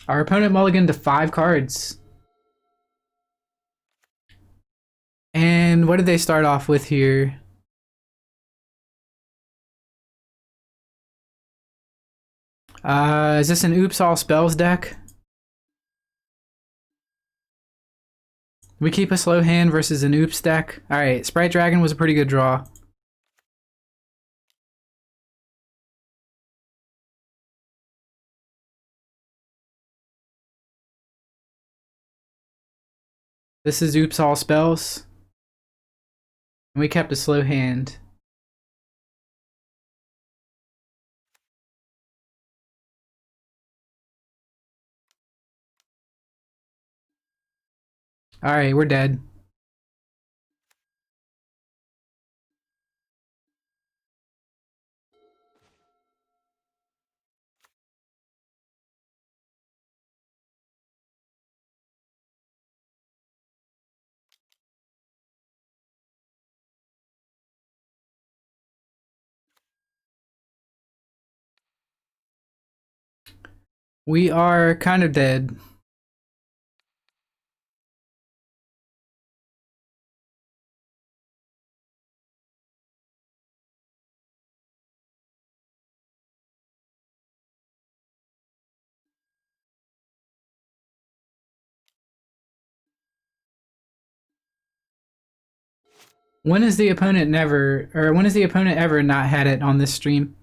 [SPEAKER 1] Our opponent mulliganed to 5 cards. And what did they start off with here? Is this an Oops All Spells deck? We keep a slow hand versus an Oops deck. Alright, Sprite Dragon was a pretty good draw. This is Oops All Spells. And we kept a slow hand. Alright, we're dead. We are kind of dead. When is the opponent never, or when has the opponent ever not had it on this stream?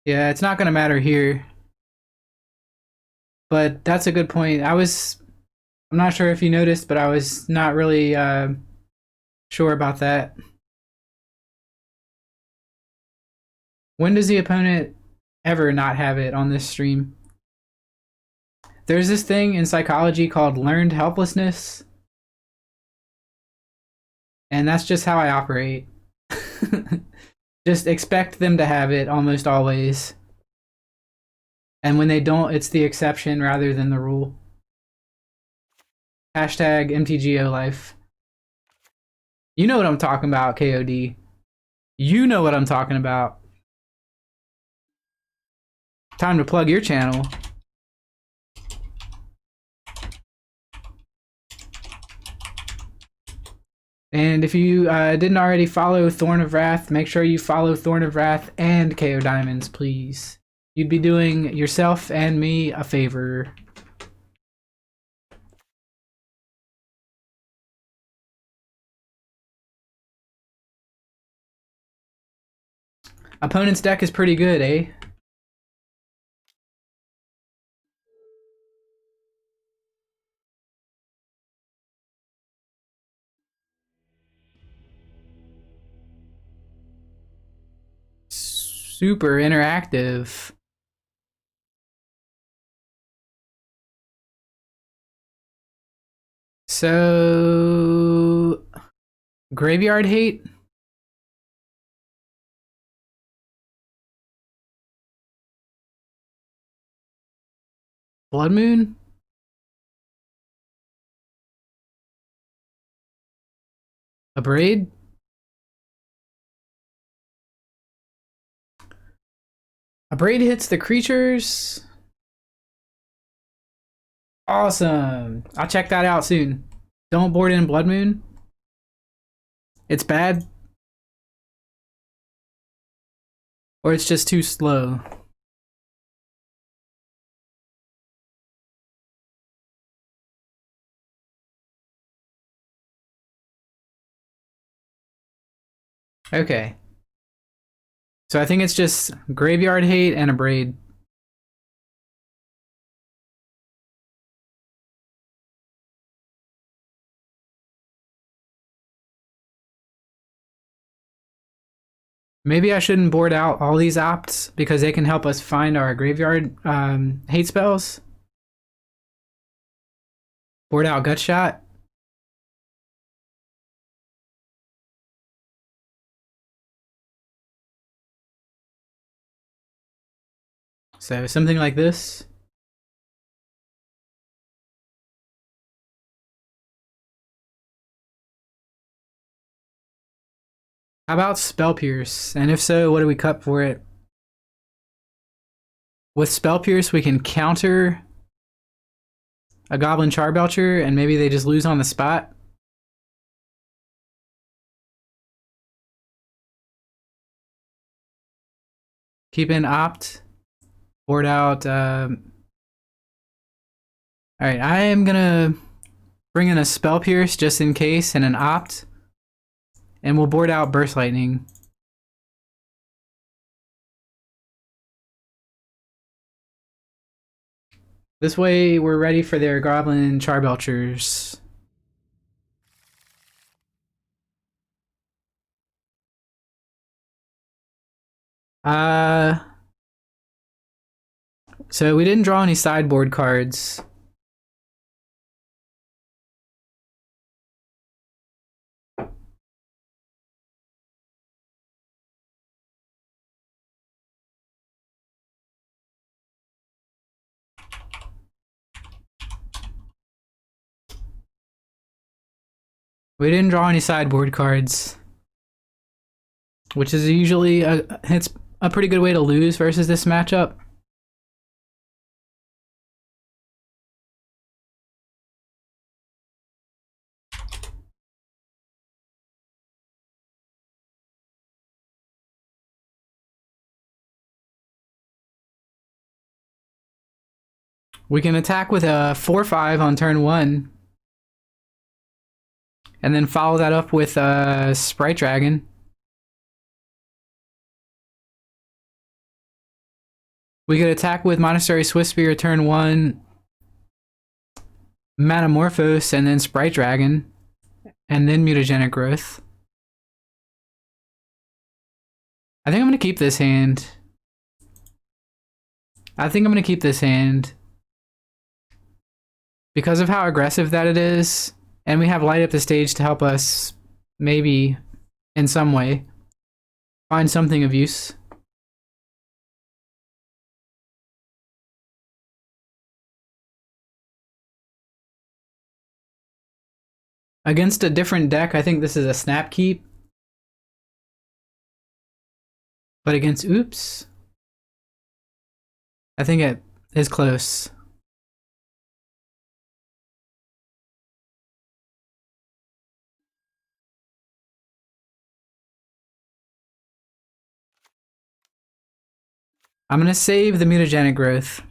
[SPEAKER 1] Yeah, it's not gonna matter here. But that's a good point. I'm not sure if you noticed, but I was not really sure about that. When does the opponent ever not have it on this stream? There's this thing in psychology called learned helplessness, and that's just how I operate. Just expect them to have it almost always. And when they don't, it's the exception rather than the rule. Hashtag MTGO life. You know what I'm talking about, KOD. You know what I'm talking about. Time to plug your channel. And if you didn't already follow Thorn of Wrath, make sure you follow Thorn of Wrath and KO Diamonds, please. You'd be doing yourself and me a favor. Opponent's deck is pretty good, eh? Super interactive. So, Graveyard Hate? Blood Moon? A Braid? A Braid hits the creatures? Awesome. I'll check that out soon. Don't board in Blood Moon. It's bad. Or it's just too slow. Okay. So I think it's just Graveyard Hate and a Braid. Maybe I shouldn't board out all these opts because they can help us find our graveyard hate spells. Board out Gut Shot. So something like this. How about Spell Pierce? And if so, what do we cut for it? With Spell Pierce, we can counter a Goblin Charbelcher, and maybe they just lose on the spot. Keep in Opt. Board out. Alright, I am gonna bring in a Spell Pierce just in case and an Opt. And we'll board out Burst Lightning. This way, we're ready for their Goblin Charbelchers. So we didn't draw any sideboard cards. We didn't draw any sideboard cards, which is usually it's a pretty good way to lose versus this matchup. We can attack with a 4/5 on turn 1. And then follow that up with a Sprite Dragon. We could attack with Monastery Swiftspear turn 1 Metamorphose and then Sprite Dragon and then Mutagenic Growth. I think I'm gonna keep this hand. Because of how aggressive that it is, and we have Light Up the Stage to help us maybe in some way find something of use. Against a different deck, I think this is a snap keep. But against Oops, I think it is close. I'm gonna save the Mutagenic Growth.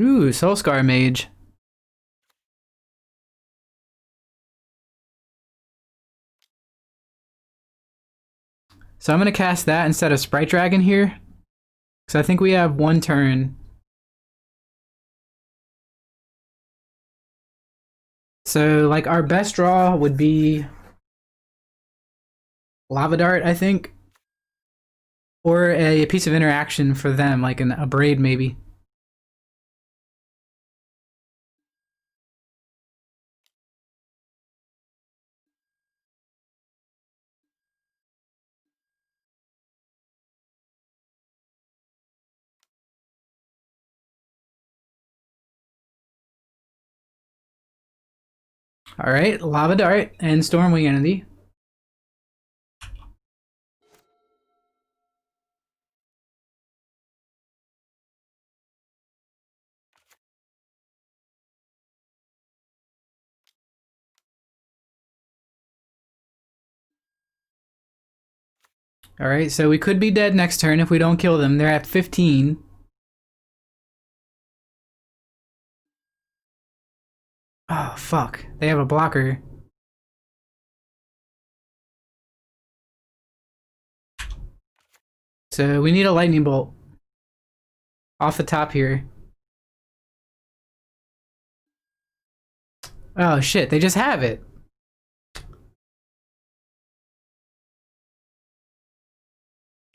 [SPEAKER 1] Ooh, Soulscar Mage. So I'm gonna cast that instead of Sprite Dragon here. Because I think we have one turn. So, like, our best draw would be Lava Dart, I think. Or a piece of interaction for them, like a Braid, maybe. Alright, Lava Dart and Stormwing Entity. Alright, so we could be dead next turn if we don't kill them. They're at 15. Oh, fuck. They have a blocker. So we need a Lightning Bolt. Off the top here. Oh shit, they just have it.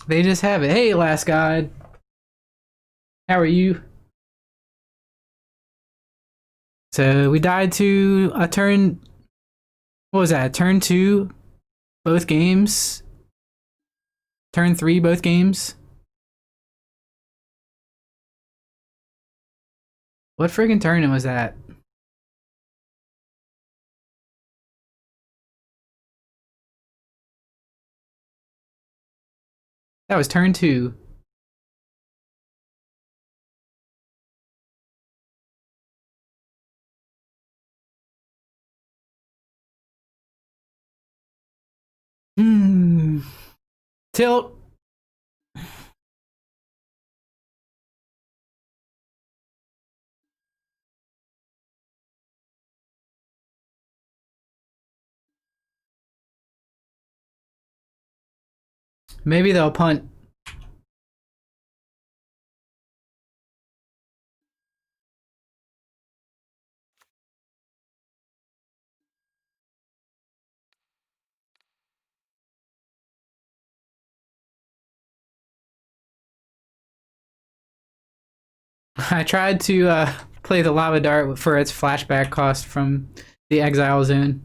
[SPEAKER 1] They just have it. Hey, Last God. How are you? So we died to a turn. What was that? Turn 2, both games. Turn 3, both games. What friggin' turn was that? That was turn 2. Hmm. Tilt. Maybe they'll punt. I tried to play the Lava Dart for its flashback cost from the Exile Zone.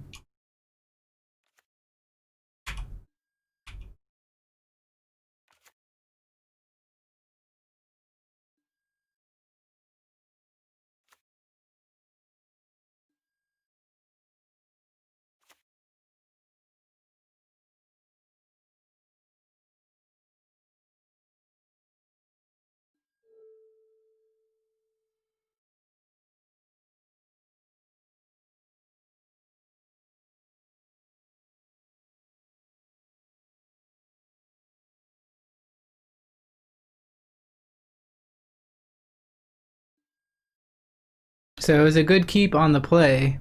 [SPEAKER 1] So it was a good keep on the play,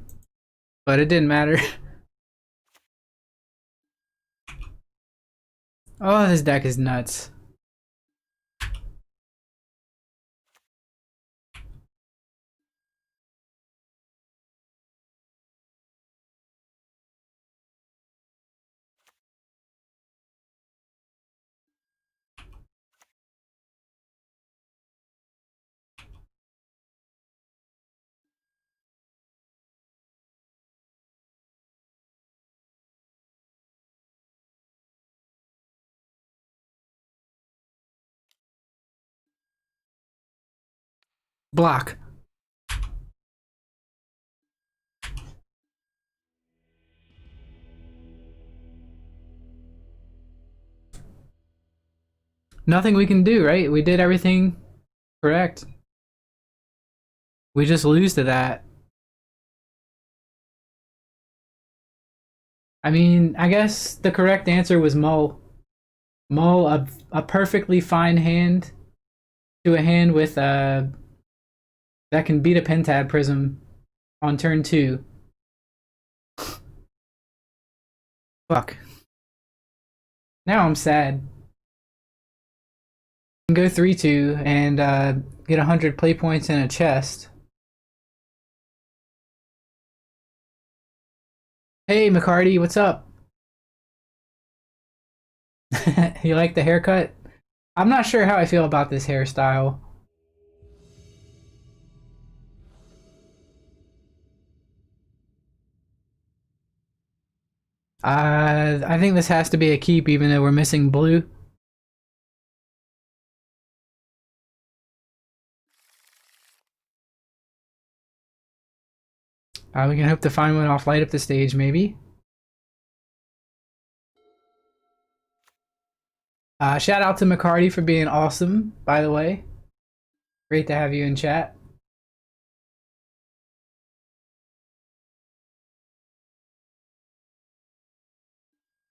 [SPEAKER 1] but it didn't matter. Oh, this deck is nuts. Block. Nothing we can do, right? We did everything correct. We just lose to that. I mean, I guess the correct answer was Mull. Mull, a perfectly fine hand to a hand with that can beat a Pentad Prism on turn 2. Fuck. Now I'm sad. Go 3-2 and get 100 play points in a chest. Hey, McCarty, what's up? You like the haircut? I'm not sure how I feel about this hairstyle. I think this has to be a keep even though we're missing blue. We can hope to find one off Light Up the Stage, maybe. Shout out to McCarty for being awesome, by the way. Great to have you in chat.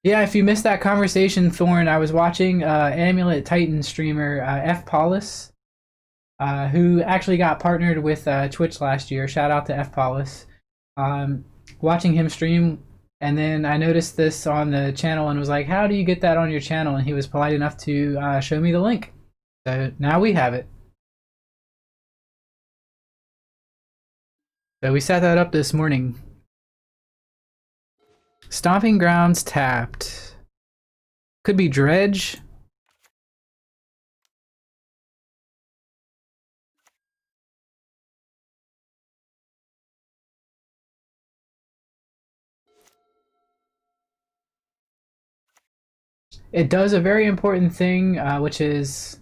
[SPEAKER 1] Yeah, if you missed that conversation, Thorn, I was watching Amulet Titan streamer F. Paulus, who actually got partnered with Twitch last year. Shout out to F. Paulus. Watching him stream, and then I noticed this on the channel and was like, how do you get that on your channel? And he was polite enough to show me the link. So now we have it. So we set that up this morning. Stomping Grounds tapped. Could be Dredge. It does a very important thing, which is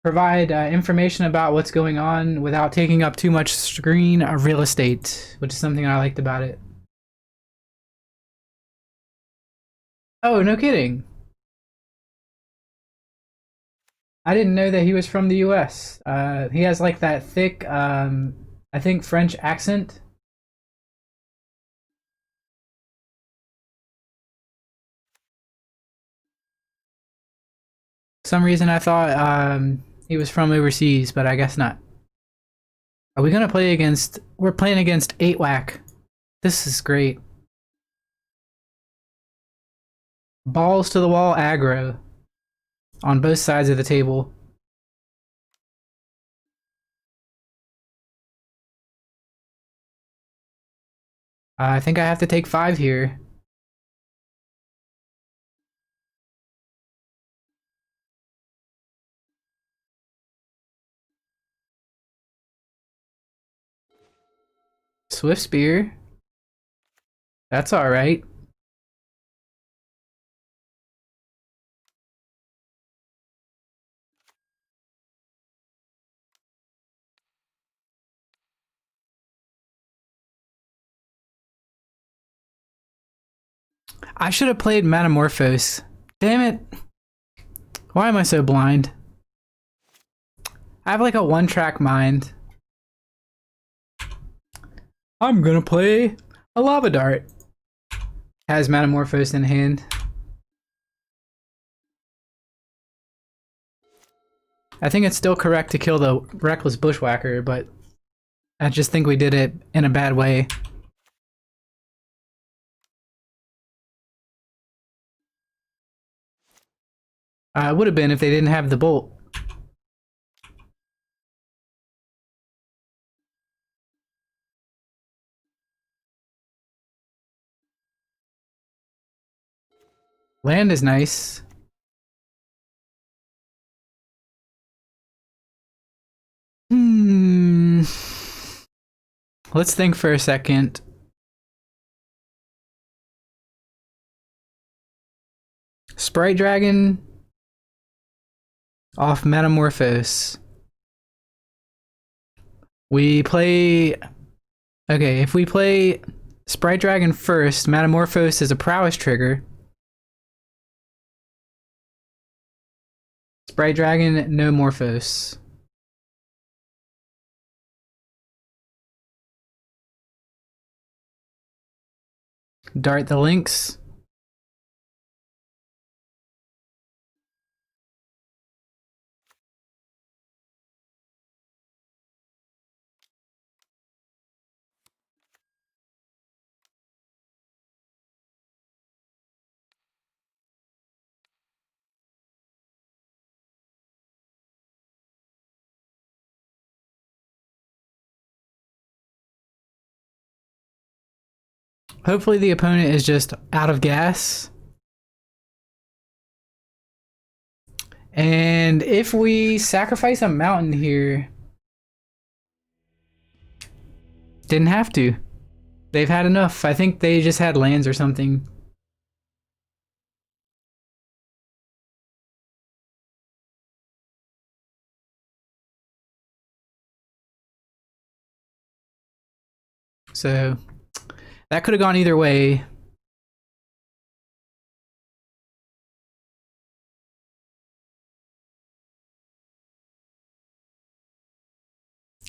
[SPEAKER 1] provide information about what's going on without taking up too much screen real estate, which is something I liked about it. Oh, no kidding. I didn't know that he was from the US. He has like that thick, I think, French accent. For some reason I thought he was from overseas, but I guess not. Are we gonna play against... We're playing against 8 Whack. This is great. Balls to the wall aggro on both sides of the table. I think I have to take 5 here. Swift Spear. That's alright. I should have played Metamorphose. Damn it. Why am I so blind? I have like a one-track mind. I'm gonna play a Lava Dart. Has Metamorphose in hand. I think it's still correct to kill the Reckless Bushwhacker, but I just think we did it in a bad way. It would have been if they didn't have the bolt. Land is nice. Hmm. Let's think for a second. Sprite Dragon off Metamorphose. We play. Okay, if we play Sprite Dragon first, Metamorphose is a prowess trigger. Sprite Dragon, no Morphos. Dart the Lynx. Hopefully the opponent is just out of gas. And if we sacrifice a mountain here, didn't have to. They've had enough. I think they just had lands or something. So that could have gone either way.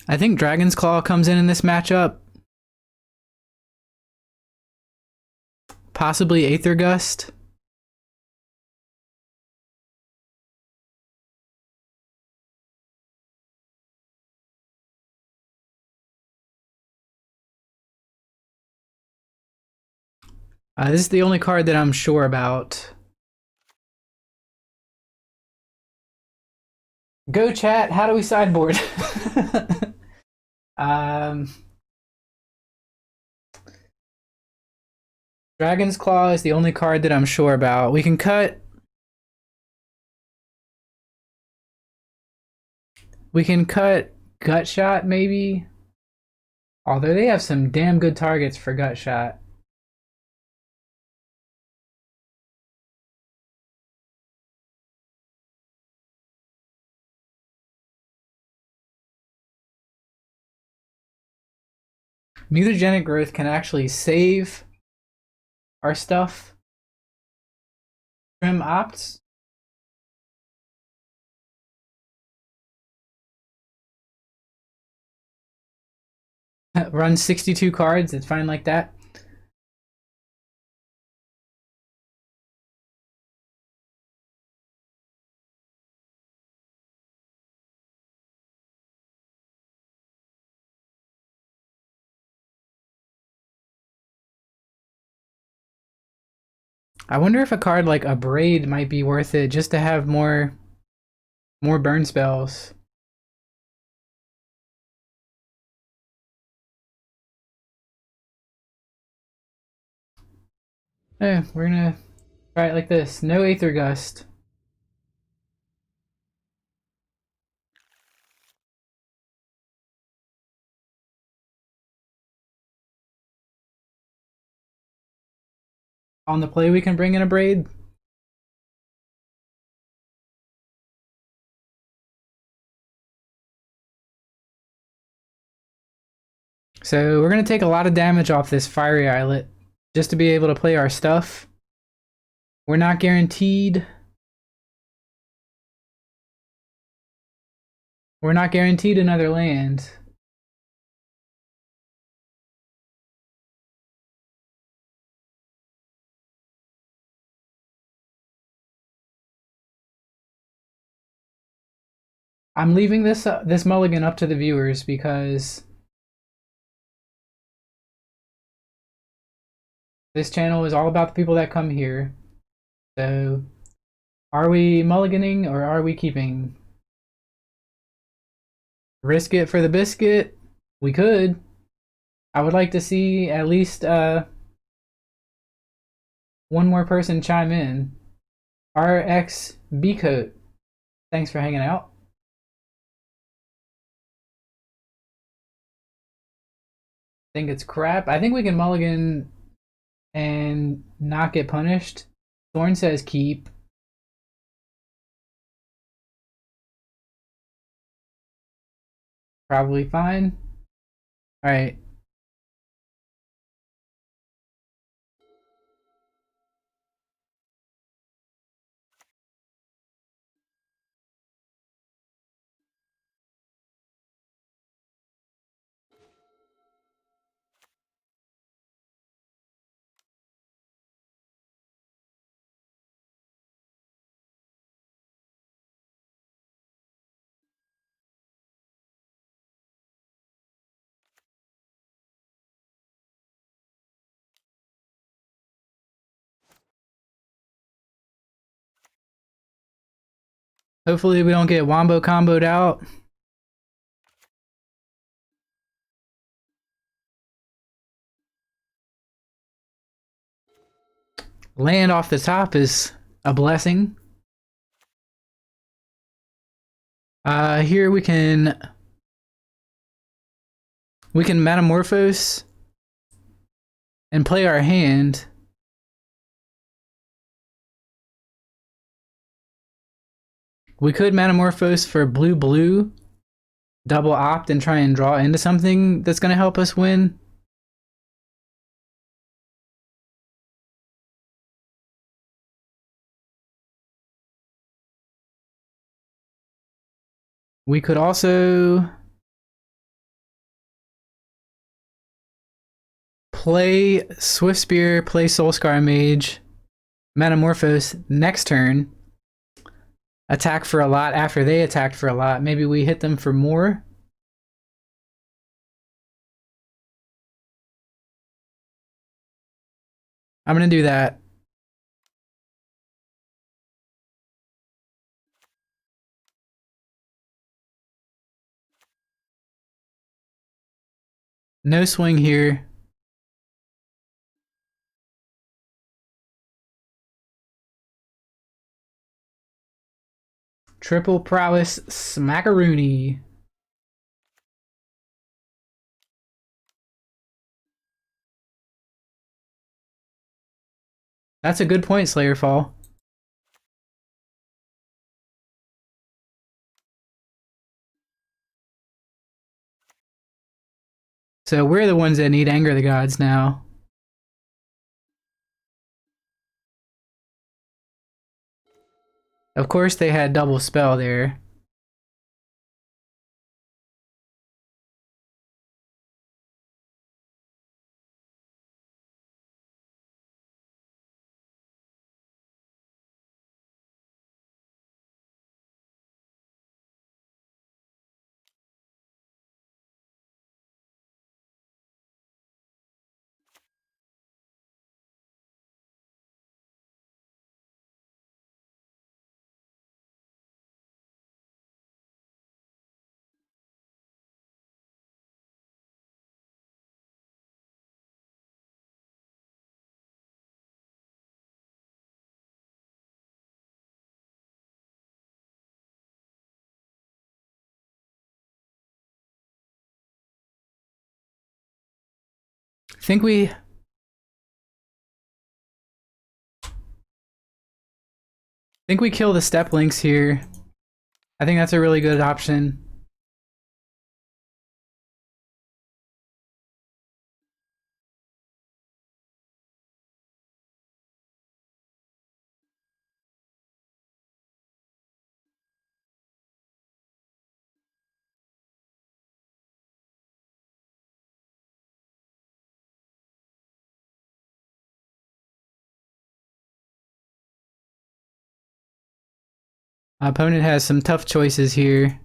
[SPEAKER 1] I think Dragon's Claw comes in this matchup. Possibly Aether Gust. This is the only card that I'm sure about. Go chat, how do we sideboard? Dragon's Claw is the only card that I'm sure about. We can cut. We can cut Gut Shot maybe. Although they have some damn good targets for Gut Shot. Mutagenic Growth can actually save our stuff. Trim Opts. Run 62 cards, it's fine like that. I wonder if a card like a Braid might be worth it just to have more burn spells. We're gonna try it like this. No Aether Gust. On the play we can bring in a Braid. So we're gonna take a lot of damage off this Fiery Islet just to be able to play our stuff. We're not guaranteed. We're not guaranteed another land. I'm leaving this mulligan up to the viewers because This channel is all about the people that come here. So, are we mulliganing or are we keeping? Risk it for the biscuit? We could. I would like to see at least one more person chime in. RX Coat, thanks for hanging out. Think it's crap. I think we can mulligan and not get punished. Thorn says keep. Probably fine. Alright. Hopefully we don't get wombo comboed out. Land off the top is a blessing. Here we can metamorphose and play our hand. We could metamorphose for blue, double opt and try and draw into something that's going to help us win. We could also play Swift Spear, play Soulscar Mage, metamorphose next turn, attack for a lot after they attacked for a lot. Maybe we hit them for more. I'm gonna do that. No swing here. Triple prowess smackaroony. That's a good point, Slayerfall. So we're the ones that need Anger the Gods now. Of course they had double spell there. Think we kill the step links here. I think that's a really good option. My opponent has some tough choices here.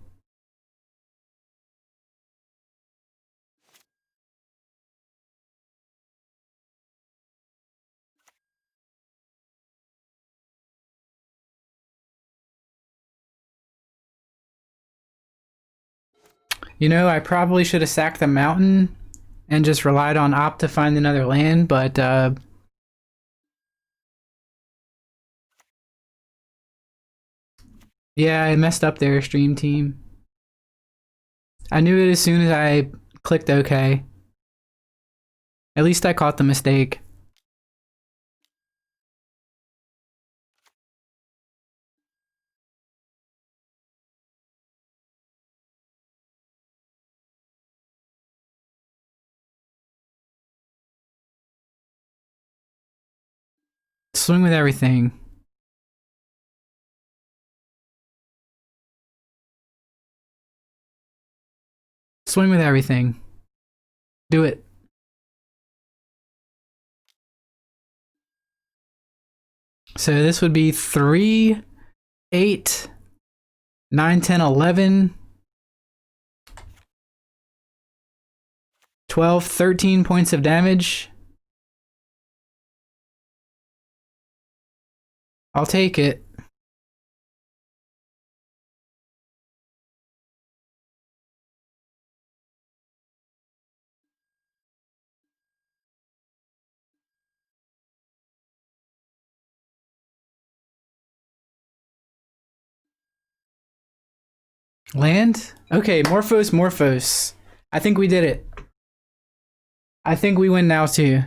[SPEAKER 1] You know, I probably should have sacked the mountain and just relied on Op to find another land, but yeah, I messed up there, stream team. I knew it as soon as I clicked OK. At least I caught the mistake. Swing with everything. Swing with everything. Do it. So this would be 3, 8, 9, 10, 11, 12, 13 points of damage. I'll take it. Land? Okay, Morphos, Morphos. I think we did it. I think we win now too.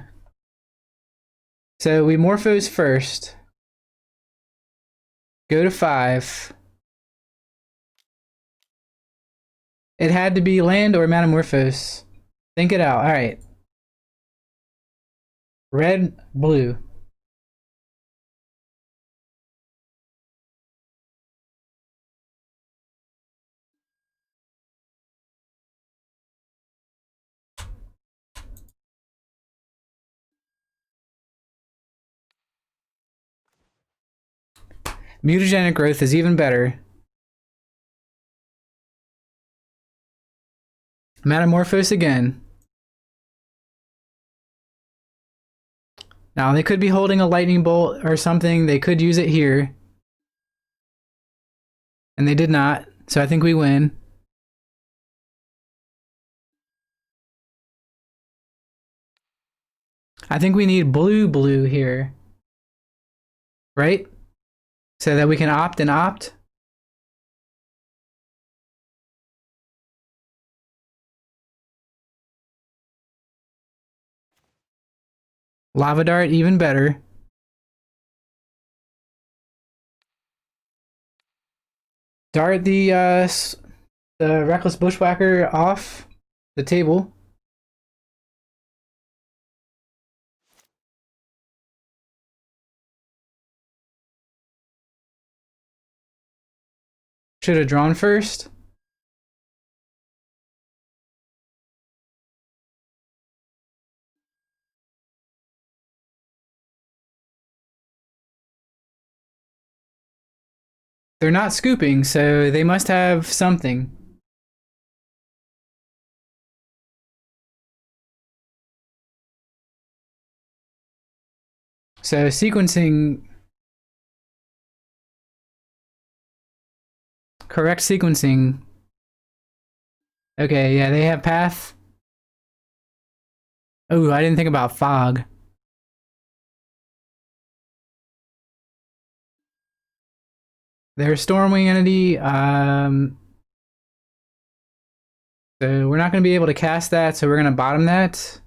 [SPEAKER 1] So we Morphos first. Go to 5. It had to be land or Metamorphose. Think it out. Alright. Red, blue. Mutagenic growth is even better. Metamorphose again. Now they could be holding a lightning bolt or something. They could use it here. And they did not. So I think we win. I think we need blue blue here. Right? So that we can opt and opt. Lava Dart, even better. Dart the Reckless Bushwhacker off the table. Should have drawn first. They're not scooping, so they must have something. So sequencing... Correct sequencing. Okay, yeah, they have path. Oh, I didn't think about fog. They're a Stormwing entity. So we're not going to be able to cast that, so we're going to bottom that.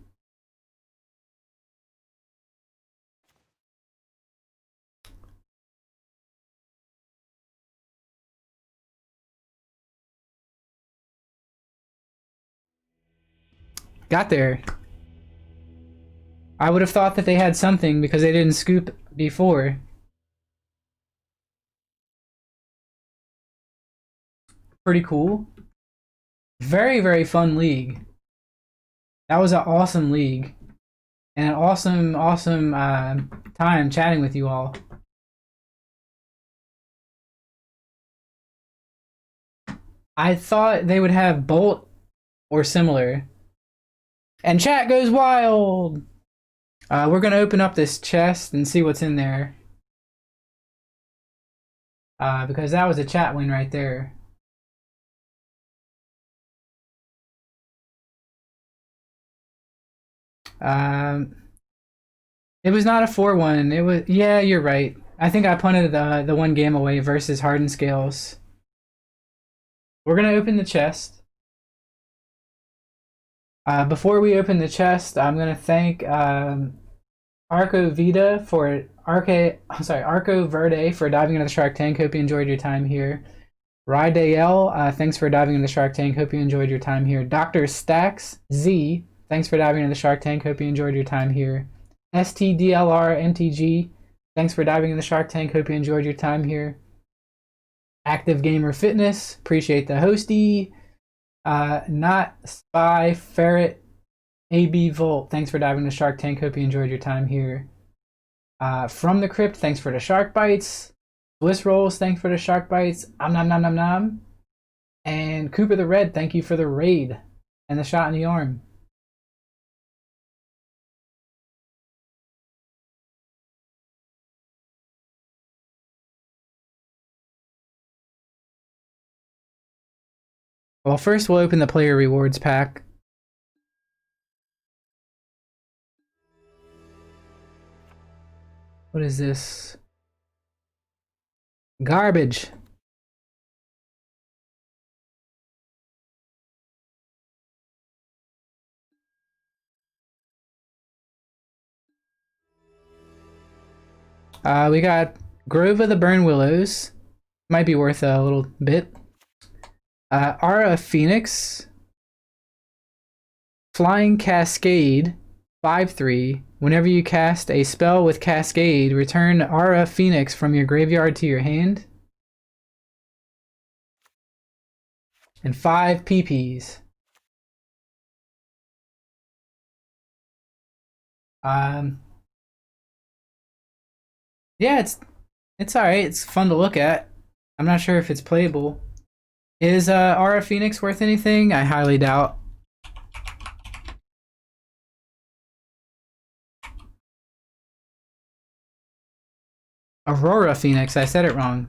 [SPEAKER 1] Got there. I would have thought that they had something because they didn't scoop before. Pretty cool. Very, very fun league. That was an awesome league. And an awesome, awesome time chatting with you all. I thought they would have Bolt or similar. And chat goes wild! We're gonna open up this chest and see what's in there. Because that was a chat win right there. Um, it was not a 4-1. It was, yeah, you're right. I think I punted the one game away versus Hardened Scales. We're gonna open the chest. Before we open the chest, I'm gonna thank Arco Vita for Arco Verde for diving into the Shark Tank. Hope you enjoyed your time here. Rydale, thanks for diving into the Shark Tank. Hope you enjoyed your time here. Dr. Stacks Z, thanks for diving into the Shark Tank. Hope you enjoyed your time here. STDLR MTG, thanks for diving in the Shark Tank. Hope you enjoyed your time here. Active Gamer Fitness, appreciate the hosty. Not Spy Ferret AB Volt, thanks for diving into Shark Tank. Hope you enjoyed your time here. From the Crypt, thanks for the Shark Bites. Bliss Rolls, thanks for the Shark Bites. Nom nom nom nom. And Cooper the Red, thank you for the raid and the shot in the arm. Well, first we'll open the player rewards pack. What is this? Garbage. We got Grove of the Burn Willows. Might be worth a little bit. Aura Phoenix. Flying Cascade. 5/3. Whenever you cast a spell with Cascade, return Aura Phoenix from your graveyard to your hand. And 5 PPs. Yeah, it's alright. It's fun to look at. I'm not sure if it's playable. Is Aura Phoenix worth anything? I highly doubt. Aurora Phoenix, I said it wrong.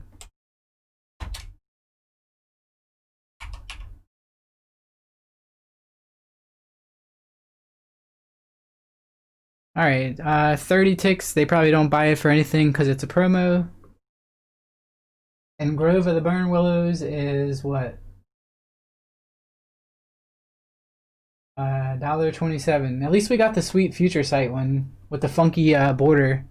[SPEAKER 1] Alright, 30 ticks. They probably don't buy it for anything because it's a promo. And Grove of the Burn Willows is what? $1.27. At least we got the sweet Future Sight one with the funky border.